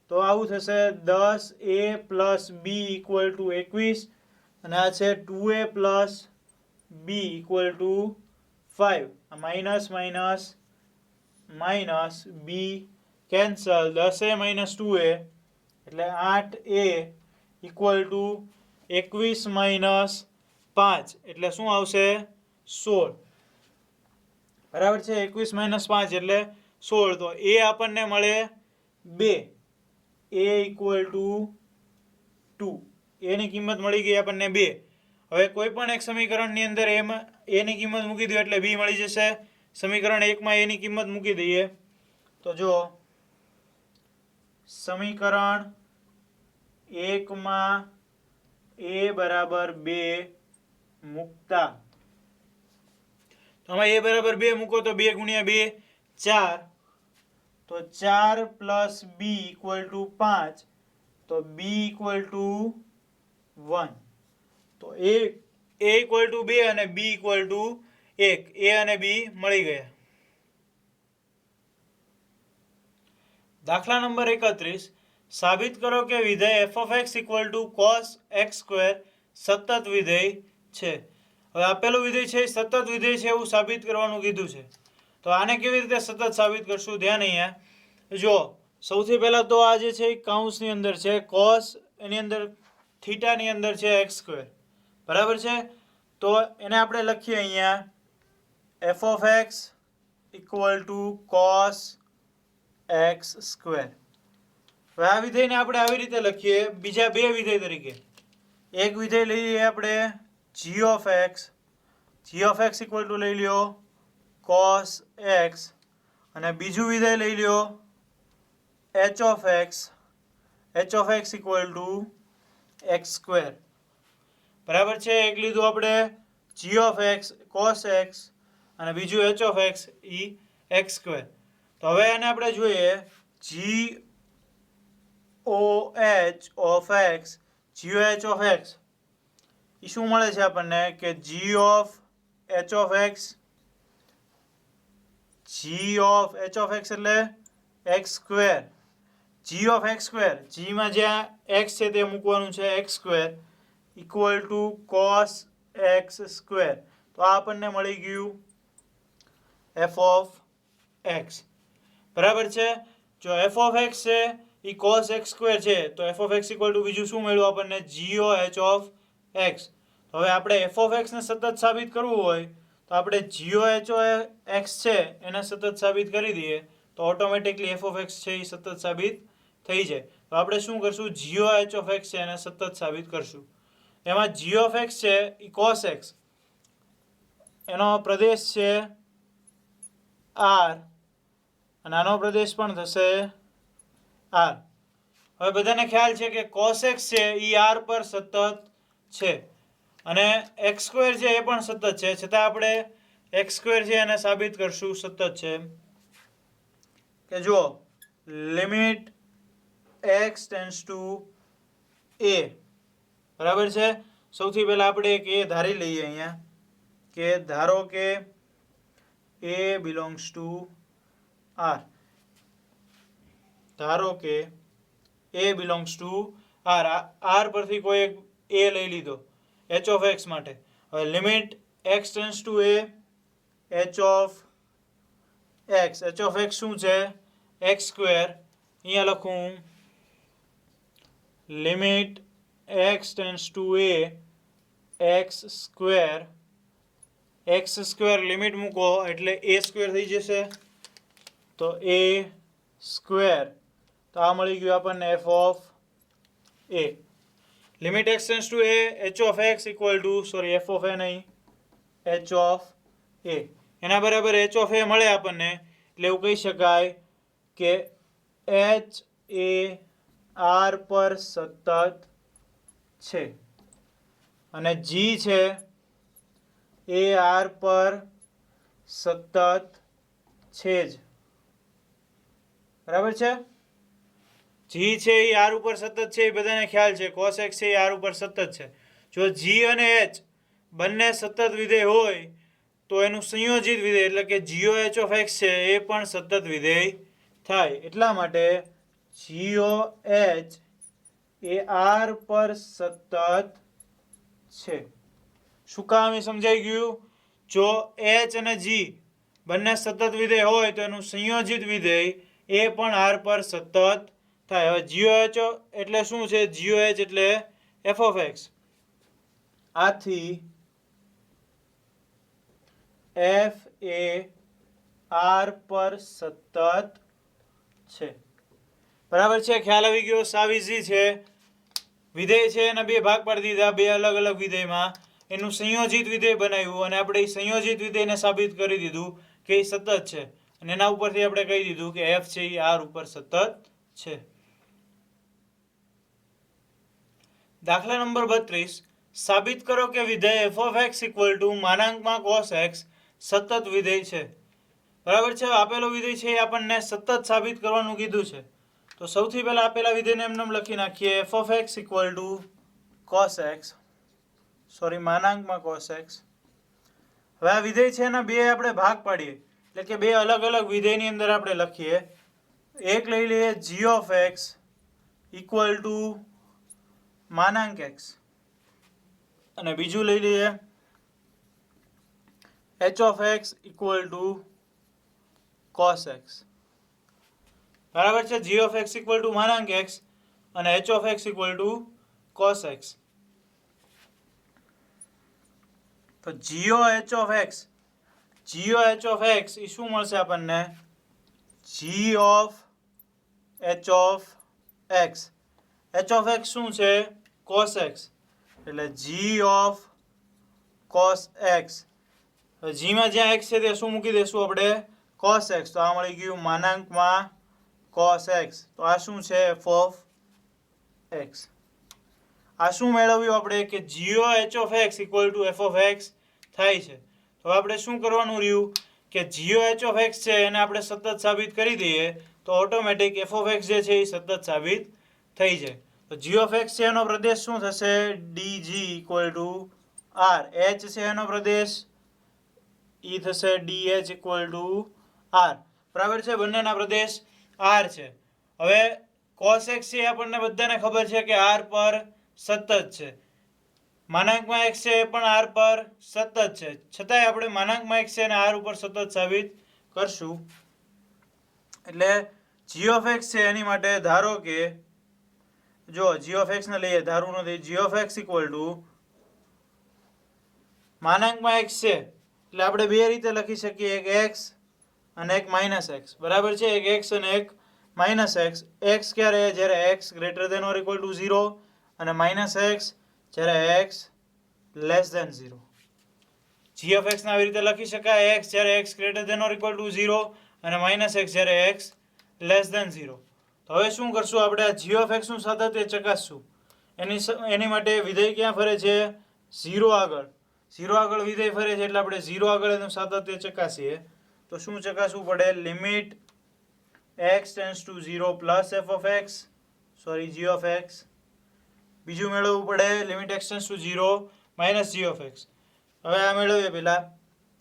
તો આવું થશે 10a plus b equal to 21 અને આ છે 2a plus b equal to 5. આ minus minus minus b cancel, 10a minus 2a એટલે 8a ઇક્વલ ટુ 21 માઇનસ 5 એટલે શું આવશે 16. બરાબર છે? 21 માઇનસ 5 એટલે 16. તો a આપણને મળે 2, a ઇક્વલ ટુ 2. a ની કિંમત મળી ગઈ આપણને 2. હવે કોઈ પણ એક સમીકરણની અંદર એમાં a ની કિંમત મૂકી દો એટલે b મળી જશે. સમીકરણ 1 માં a ની કિંમત મૂકી દઈએ તો જો સમીકરણ 1 માં a બરાબર 2 મૂકતા તો આમાં a બરાબર 2 મૂકો તો 2 ગુણ્યા 2 4. તો 4 પ્લસ b ઇક્વલ ટુ 5. તો b ઇક્વલ ટુ 1. તો a ઇક્વલ ટુ 2 અને b ઇક્વલ ટુ 1. a અને b મળી ગયા. દાખલા નંબર 31. સાબિત કરો કે વિધેય f of x equal two cos x square સતત વિધેય છે. હવે આપેલું વિધેય છે સતત વિધેય છે એવું સાબિત કરવાનું કીધું છે. તો આને કેવી રીતે સતત સાબિત કરશું? ધ્યાન અહીંયા જો. સૌથી પહેલા તો આ જે છે કૌંસની અંદર છે cos, એની અંદર થીટાની અંદર છે x સ્ક્વેર. બરાબર છે? તો એને આપણે લખીએ અહીંયા f of x equal two cos x square. હવે આ વિધેયને આપણે આવી રીતે લખીએ બીજા બે વિધેય તરીકે. એક વિધેય લઈએ આપણે g of x. g of x equal two લઈ લ્યો cos x અને બીજું વિધેય લઈ લ્યો h of x. h of x equal two x square. બરાબર છે? એક લીધું આપણે g of x cos x અને બીજું h of x E x square. તો હવે એને આપણે જોઈએ g o h of x. g o h of x એ શું મળે છે આપણને કે g of h of x. g of h of x એટલે x square. g of x square, g માં જ્યાં x છે તે મૂકવાનું છે x square equal to cos x square. તો આ આપણને મળી ગયું f of x. બરાબર છે? જો f of x છે એ cos x સ્ક્વેર છે તો f of x equal two બીજું શું મળ્યું આપણને g o h of x. હવે આપણે f of x ને સતત સાબિત કરવું હોય તો આપણે g o h of x છે એને સતત સાબિત કરી દઈએ તો ઓટોમેટિકલી f of x છે એ સતત સાબિત થઈ જાય. તો આપણે શું કરશું? g o h of x છે એને સતત સાબિત કરશું. એમાં g of x છે એ cos x, એનો પ્રદેશ છે r અને આનો પ્રદેશ પણ થશે r. હવે બધાને ખ્યાલ છે કે cos x છે એ r પર સતત છે અને x સ્ક્વેર છે એ પણ સતત છે, છતાં આપણે x સ્ક્વેર છે એને સાબિત કરશું સતત છે. કે જો limit x tends two a. બરાબર છે? સૌથી પહેલા આપણે એક a ધારી લઈએ અહીંયા કે ધારો કે a બિલોંગ્સ ટુ r. ધારો કે a belongs to r. r પરથી કોઈ એક a લઈ લીધો h of x માટે. હવે limit x tends two a h of x. h of x શું છે? x square. અહીંયા લખું limit x tends two a x square x square limit મૂકો એટલે એ સ્ક્વેર થઈ જશે, તો એ સ્ક્વેર, તો આ મળી ગયું આપણને f of a. Limit x tends to a h of x equal to, sorry f of a નહીં, એચ ઓફ એ, એના બરાબર એચ ઓફ એ મળે આપણને, એટલે એવું કહી શકાય કે એચ એ આર પર સતત છે અને જી છે એ આર પર સતત છે જ. બરાબર છે? જી છે એ આર ઉપર સતત છે, એ બધાને ખ્યાલ છે. કોસ એક્સ છે એ આર ઉપર સતત છે. જો જી અને એચ બંને સતત વિધેય હોય તો એનું સંયોજિત વિધેય એટલે કે જીઓ એચ ઓફ એક્સ છે એ પણ સતત વિધેય થાય. એટલા માટે જીઓ એચ એ આર પર સતત છે. શું કામ એ સમજાઈ ગયું? જો એચ અને જી બંને સતત વિધેય હોય તો એનું સંયોજિત વિધેય એ પણ આર પર સતત થાય. હવે જીઓ એચ એટલે શું છે? જીઓ એચ એટલે એફ ઓફ એક્સ. આથી એફ એ આર પર સતત છે. બરાબર છે? ખ્યાલ આવી ગયો? સાવ ઇઝી છે. વિધેય છે એના બે ભાગ પાડી દીધા, બે અલગ અલગ વિધેયમાં એનું સંયોજિત વિધેય બનાવ્યું અને આપણે એ સંયોજિત વિધેયને સાબિત કરી દીધું કે એ સતત છે, અને એના ઉપરથી આપણે કહી દીધું કે એફ છે એ આર ઉપર સતત છે. દાખલા નંબર 32, સાબિત કરો કે વિધેય f of x equal to માનાંકમાં કોસ એક્સ સતત વિધેય છે. બરાબર છે? આપેલો વિધેય છે એ આપણને સતત સાબિત કરવાનું કીધું છે. તો સૌથી પહેલા આપેલા વિધેયને એમને લખી નાખીએ, f of x equal to cos x, sorry માનાંકમાં કોસ એક્સ. હવે આ વિધેય છે એના બે આપણે ભાગ પાડીએ, એટલે કે બે અલગ અલગ વિધેયની અંદર આપણે લખીએ. એક લઈ લઈએ g of x equal to માનાંક એક્સ, અને બીજું લઈ લઈએ h of x equal to cos x. બરાબર છે? G of x equal to માનાંક એક્સ અને h of x equal to cos x. તો g o h of x, g o h of x એ શું મળશે આપણને? G of h of x. H of x શું છે? કોસ એક્સ, એટલે જી ઓફ કોસ એક્સ. જીમાં જ્યાં એક્સ છે તે શું મૂકી દઈશું આપણે? Cos x. તો આ મળી ગયું માનાંકમાં કોસ એક્સ. તો આ શું છે? F of x. આ શું મેળવ્યું આપણે? કે Jio h of x equal to f of x થાય છે. તો આપણે શું કરવાનું રહ્યું કે જીઓ એચ ઓફ એક્સ છે એને આપણે સતત સાબિત કરી દઈએ તો ઓટોમેટિક એફ ઓફ એક્સ જે છે એ સતત સાબિત થઈ જાય. તો જી ઓફ એક્સ છે એનો પ્રદેશ શું થશે? D g equal to R. H છે એનો પ્રદેશ ઈ થશે ડીએચ ઇક્વલ ટુ આર. બરાબર છે? બંનેના પ્રદેશ આર છે. હવે કોસ એક્સ છે આપણને બધાને ખબર છે કે આર પર સતત છે. માનાંકમાં એક્સ છે એ પણ આર પર સતત છે, છતાંય આપણે માનાંકમાં એક્સ છે અને આર ઉપર સતત સાબિત કરશું. એટલે જી ઓફ એક્સ છે એની માટે ધારો કે, જો જી ઓફ એક્સ ને લઈએ, ધારવું નથી, g of x equal to માનાંકમાં એક્સ છે એટલે આપણે બે રીતે લખી શકીએ, એક એક્સ અને એક માઇનસ એક્સ. બરાબર છે? એક એક્સ અને એક માઇનસ એક્સ. એક્સ ક્યારે? જ્યારે x greater than or equal to 0, અને માઇનસ એક્સ જ્યારે x less than 0. G of એક્સને આવી રીતે લખી શકાય, એક્સ જ્યારે x greater than or equal to 0 અને માઇનસ એક્સ જ્યારે એક્સ લેસ દેન 0. તો હવે શું કરશું આપણે? આ જી ઓફ એક્સનું સાતત્ય ચકાસશું. એની માટે વિધેય ક્યાં ફરે છે? 0 આગળ. 0 આગળ વિધેય ફરે છે એટલે આપણે 0 આગળ એનું સાતત્ય ચકાસીએ. તો શું ચકાસવું પડે? Limit x tends to 0 plus f of x, sorry g of x. બીજું મેળવવું પડે limit x tends to 0 minus g of x. હવે આ મેળવીએ પહેલા.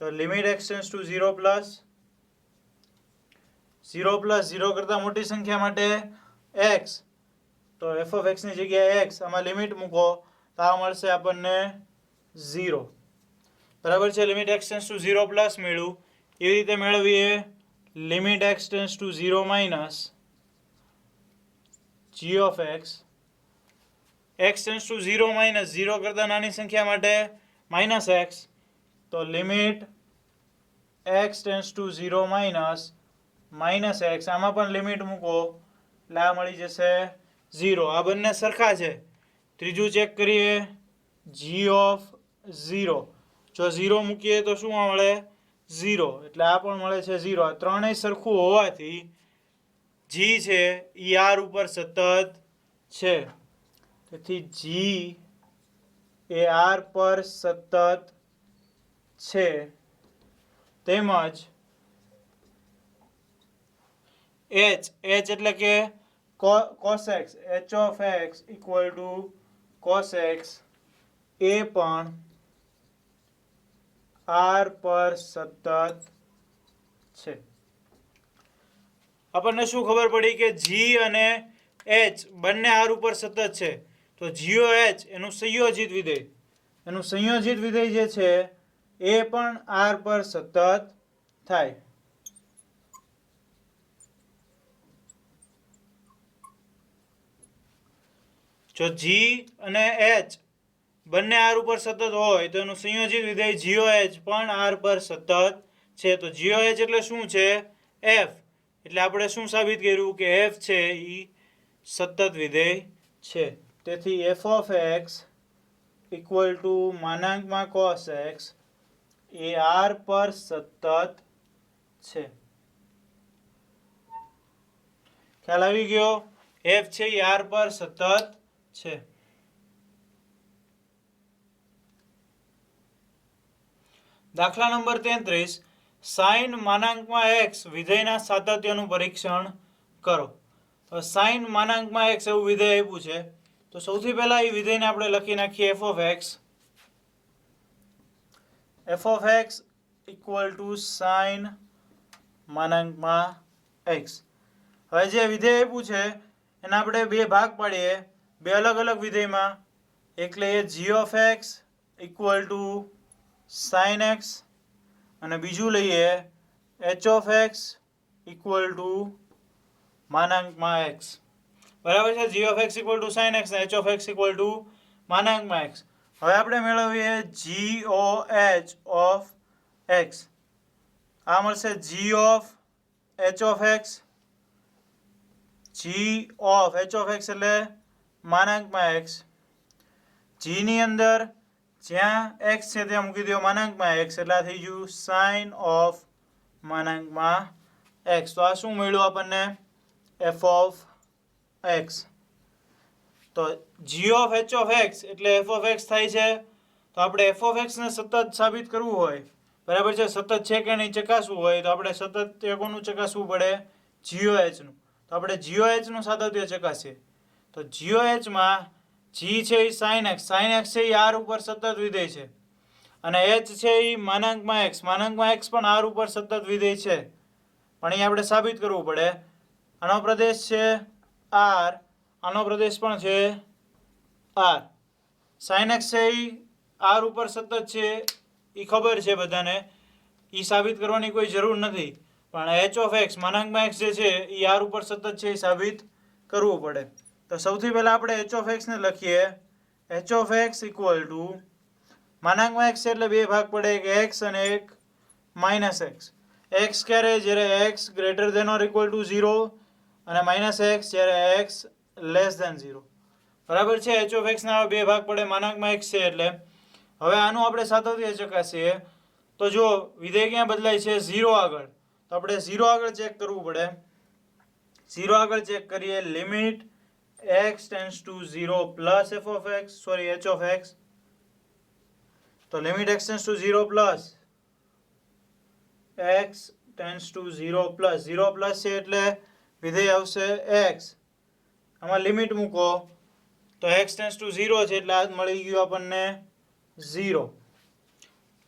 તો limit x tends to 0 plus 0 કરતાં મોટી સંખ્યા માટે એક્સ, તો એફ ઓફ એક્સની જગ્યાએ એક્સ, આમાં લિમિટ મૂકો તો આ મળશે આપણને 0. બરાબર છે? Limit x tends to 0 plus મેળવું. એવી રીતે મેળવીએ limit x tends to 0 minus g of x. X tends to 0 minus 0 કરતાં નાની સંખ્યા માટે માઇનસ એક્સ, તો limit x tends to 0 minus x, આમાં પણ લિમિટ મૂકો એટલે આ મળી જશે 0. આ બંને સરખા છે. ત્રીજું ચેક કરીએ, g ઓફ 0. જો 0 મૂકીએ તો શું મળે? 0. એટલે આ પણ મળે છે 0. આ ત્રણેય સરખું હોવાથી g છે એ r ઉપર સતત છે. તેથી g એ r પર સતત છે. તેમજ h એટલે કે cos x, h of x equal to cos x એ પણ r પર સતત છે. આપણને શું ખબર પડી કે g અને h બંને r ઉપર સતત છે, તો g o h એનું સંયોજિત વિધેય જે છે એ પણ r પર સતત થાય. જો g અને h બંને r ઉપર સતત હોય તો એનું સંયોજિત વિધેય GOH પણ r પર સતત છે. તો GOH એટલે શું છે? f. એટલે આપણે શું સાબિત કર્યું કે f છે એ સતત વિધેય છે. તેથી f of x equal to માનાંકમાં cos x એ r પર સતત છે. ખ્યાલ આવી ગયો? f છે એ r પર સતત છે. દાખલા નંબર 33, sin માનાંકમાં x વિધેયના સાતત્યનું પરીક્ષણ કરો. તો sin માનાંકમાં x એવું વિધેય આપ્યું છે, તો સૌથી પહેલા એ વિધેયને આપણે લખી નાખીએ f of x. f of x equal to sin માનાંકમાં x. હવે જે વિધેય આપ્યું છે એના આપણે બે ભાગ પાડીએ, બે અલગ અલગ વિધેયમાં. એક લઈએ g of x equal to sin x અને બીજું લઈએ h of x equal to માનાંકમાં x. બરાબર છે? g of x equal to sin x અને h of x equal to માનાંકમાં x. હવે આપણે મેળવીએ GOH of x. આ મળશે g of h of x. g of h of x એટલે માનાંકમાં x. g ની અંદર જ્યાં x છે ત્યાં મૂકી દો માનાંકમાં x, એટલે આ થઈ ગયું sin of માનાંકમાં x. તો આ શું મળ્યું આપણને? f of x. તો g of h of x એટલે f of x થાય છે. તો આપણે f of x ને સતત સાબિત કરવું હોય, બરાબર છે, સતત છે કે નહીં ચકાસવું હોય, તો આપણે સતત કોનું ચકાસવું પડે? GOH નું. તો આપણે GOH નું સાતત્ય ચકાસીએ. તો GOH માં g છે એ sin x છે એ r ઉપર સતત વિધેય છે, અને h છે એ માનાંકમાં x પણ r ઉપર સતત વિધેય છે. પણ એ આપણે સાબિત કરવું પડે. આનો પ્રદેશ છે r, આનો પ્રદેશ પણ છે r. sin x છે એ r ઉપર સતત છે એ ખબર છે બધાને, એ સાબિત કરવાની કોઈ જરૂર નથી. પણ h of x માનાંકમાં x જે છે એ r ઉપર સતત છે એ સાબિત કરવું પડે. તો સૌથી પહેલા આપણે h of x ને લખીએ. h of x equal to માનાંકમાં x એટલે બે ભાગ પડે, એક x અને એક માઇનસ x. x ક્યારે? જ્યારે x greater than or equal to 0 અને માઇનસ x જ્યારે x લેસ ધેન 0. બરાબર છે? h of x ના બે ભાગ પડે માનાંકમાં x છે એટલે. હવે આનું આપણે સાતત્ય ચકાસીએ. તો જો વિધેય ક્યાં બદલાય છે? 0 આગળ. તો આપણે 0 આગળ ચેક કરવું પડે. 0 આગળ ચેક કરીએ. Limit x tends to 0 plus h of x. તો limit x tends to 0 plus x tends to 0 plus 0 plus છે એટલે વિધેય આવશે x. આમાં લિમિટ મૂકો તો x ટેન્ડ્સ ટુ 0 છે એટલે આ મળી ગયું આપણને 0.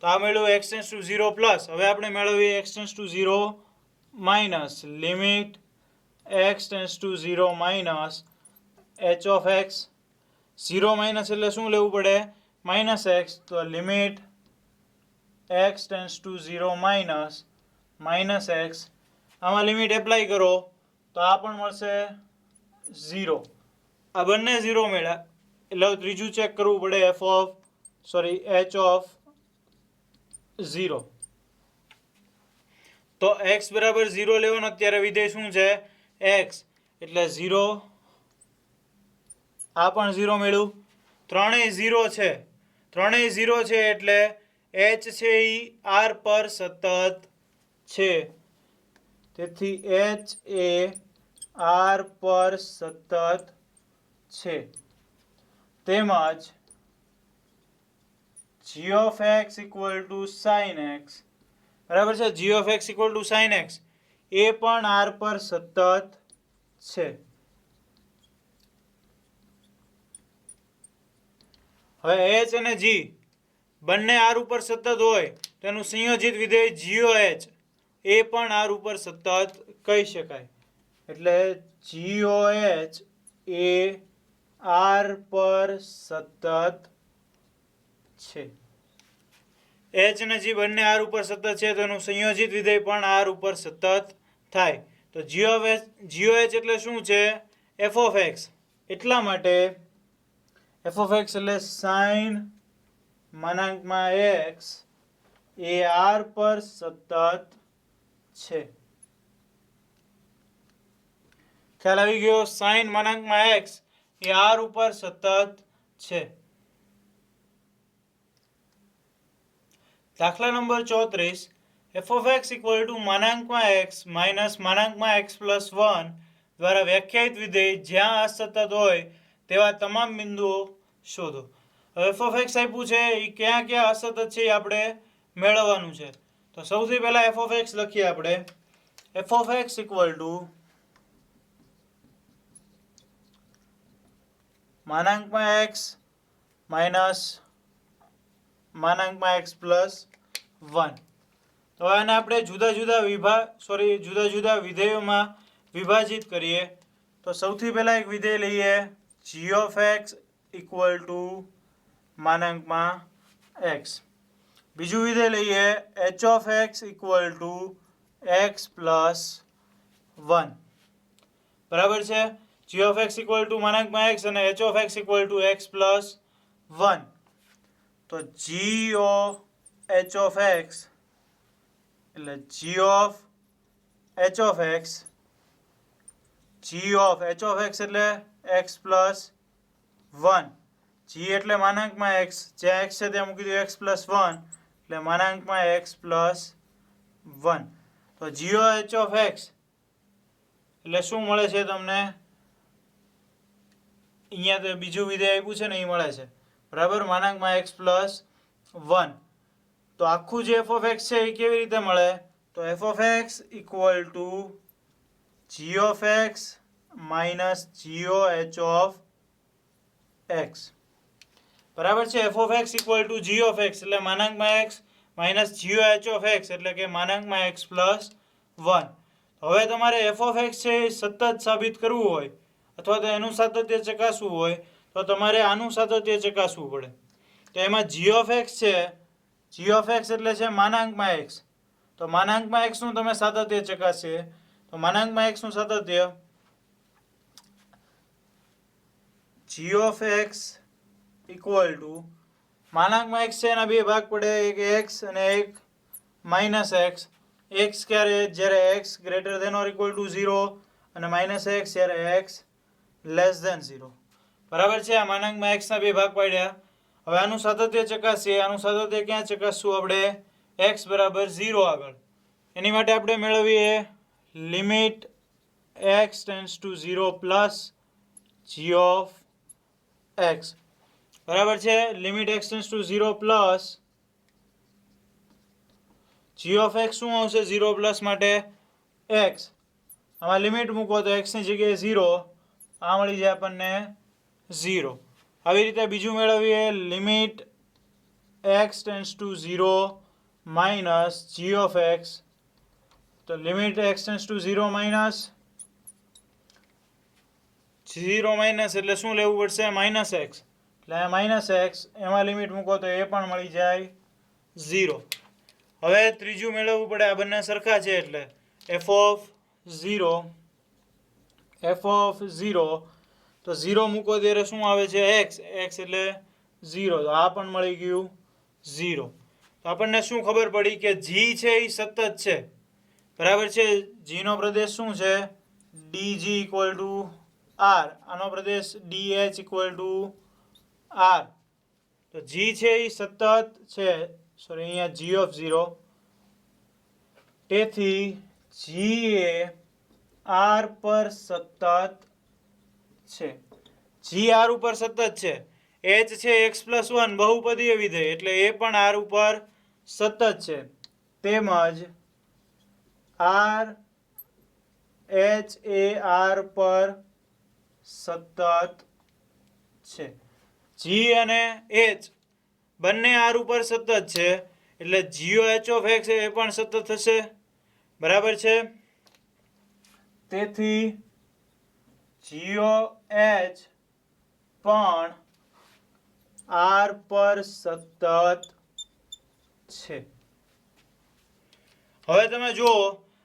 તો આ મળ્યું x ટેન્ડ્સ ટુ 0 પ્લસ. હવે આપણે મેળવીએ x tends to 0 minus limit x tends to 0 minus h of x. 0 minus એટલે શું લેવું પડે? Minus x. તો limit x tends to 0 minus x. આમાં લિમિટ એપ્લાય કરો તો આ પણ મળશે 0. આ બંને 0 મળ્યા એટલે ત્રીજું ચેક કરવું પડે h of 0. તો x બરાબર 0 લેવાનો અત્યારે વિધેય શું છે x એટલે 0 આ પણ 0 મળ્યું ત્રણેય 0 છે એટલે h છે એ r પર સતત છે તેથી h એ r પર સતત છે તેમજ g of x equal to sin x બરાબર છે g of x equal to sin x એ પણ r પર સતત છે હવે h અને g બંને r ઉપર સતત હોય તેનું સંયોજિત વિધેય goh એ પણ r ઉપર સતત કહી શકાય એટલે goh એ r પર સતત છે h અને g બંને r ઉપર સતત છે તેનું સંયોજિત વિધેય પણ r ઉપર સતત થાય તો goh એટલે શું છે f of x એટલા માટે f of x એટલે sin x એ r પર સતત છે ખ્યાલ આવી ગયો sin x એ r ઉપર સતત છે દાખલા number 34 f of x equal to x minus x plus 1 દ્વારા વ્યાખ્યાયિત વિધેય જ્યાં અસતત હોય તેવા તમામ બિંદુઓ શોધો f of x આપ્યું છે એ ક્યાં ક્યાં અસતત છે એ આપણે મેળવવાનું છે તો સૌથી પહેલા f of x લખીએ આપણે f of x equal to x minus x plus 1 તો આને આપણે જુદા જુદા વિધેયોમાં વિભાજિત કરીએ તો સૌથી પહેલા એક વિધેય લઈએ g of x equal to x બીજું વિધેય લઈએ h of x equal to x plus 1 બરાબર છે g of x equal to x અને h of x equal to x plus 1 તો g of h of x એટલે g of h of x એટલે x plus 1 g એટલે x જ્યાં x છે ત્યાં મૂકી દો x plus 1 એટલે x plus 1 તો g of h of x એટલે શું મળે છે તમને અહીંયા તો બીજું વિધેય આપ્યું છે ને એ મળે છે બરાબર x plus 1 તો આખું જે f of x છે એ કેવી રીતે મળે તો f of x equal to g of x minus goh of x બરાબર છે f of x equal to g of x એટલે x minus goh of x એટલે કે x plus 1 હવે તમારે f of x છે એ સતત સાબિત કરવું હોય અથવા તો એનું સાતત્ય ચકાસવું હોય તો તમારે આનું સાતત્ય ચકાસવું પડે તો એમાં g of x છે g of x એટલે છે x તો x નું તમે સાતત્ય ચકાસીએ તો x નું સાતત્ય g of x equal to x છે એના બે ભાગ પડે એક x અને એક -x x ક્યારે જ્યારે x greater than or equal to 0 અને -x જ્યારે x less than 0 બરાબર છે આ x ના બે ભાગ પાડ્યા હવે આનું સાતત્ય ચકાસીએ આનું સાતત્ય ક્યાં ચકાસવું આપણે x બરાબર 0 આગળ એની માટે આપણે મેળવીએ limit x tends to 0 plus g of x બરાબર છે limit x tends to 0 plus g of x શું આવશે 0 પ્લસ માટે x આમાં લિમિટ મૂકો તો x ની જગ્યાએ 0 આ મળી જાય આપણને 0 આવી રીતે બીજું મેળવીએ limit x tends to 0 minus g of x તો limit x tends to 0 minus 0 minus એટલે શું લેવું પડશે -x એટલે -x એમાં લિમિટ મૂકો તો એ પણ મળી જાય 0 હવે ત્રીજું મેળવવું પડે આ બંને સરખા છે એટલે f of 0 તો 0 મૂકો ત્યારે શું આવે છે x એટલે 0 તો આ પણ મળી ગયું 0 તો આપણને શું ખબર પડી કે જી છે એ સતત છે, બરાબર છે. જીનો પ્રદેશ શું છે? D g equal to R. આનો પ્રદેશ ડીએચ ઇક્વલ ટુ આર. તો જી છે એ સતત છે, સોરી અહીંયા જી ઓફ 0. તેથી જી એ આર પર સતત છે. જી આર ઉપર સતત છે. એચ છે x+1 બહુપદીય વિધેય એટલે એ પણ આર ઉપર સતત છે. તેમજ આર એચ એ આર પર સતત છે. જી અને એચ બંને આર ઉપર સતત છે એટલે જીઓ એચ ઓફ એક્સ એ પણ સતત થશે, બરાબર છે. તેથી જીઓ એચ પણ આર પર સતત છે. હવે તમે જુઓ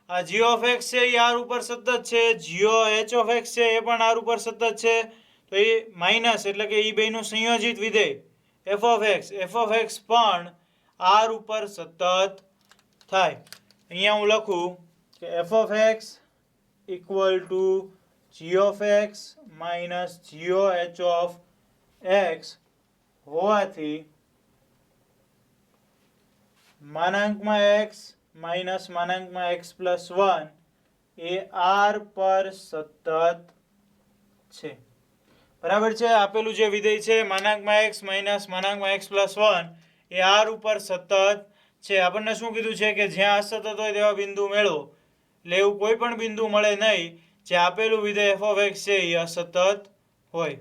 આ જી ઓફ એક્સ છે એ આર ઉપર સતત છે, જીઓ એચ ઓફ એક્સ છે એ પણ આર ઉપર સતત છે. તો એ માઇનસ એટલે કે એ બેનું સંયોજિત વિધેય એફ ઓફ એક્સ પણ આર ઉપર સતત થાય. અહીંયા હું લખું કે f of x equal to g of x minus g o h of x હોવાથી માનાંકમાં એક્સ માઇનસ માનાંકમાં x+1 એ આર પર સતત છે, બરાબર છે. આપેલું જે વિધેય છે માનાંકમાં એક્સ માઇનસ માનાંકમાં x+1 એ આર ઉપર સતત છે. આપણને શું કીધું છે કે જ્યાં અસતત હોય તેવા બિંદુ મેળવો. એટલે એવું કોઈ પણ બિંદુ મળે નહીં જે આપેલું વિધેય એફ ઓફ એક્સ છે એ અસતત હોય.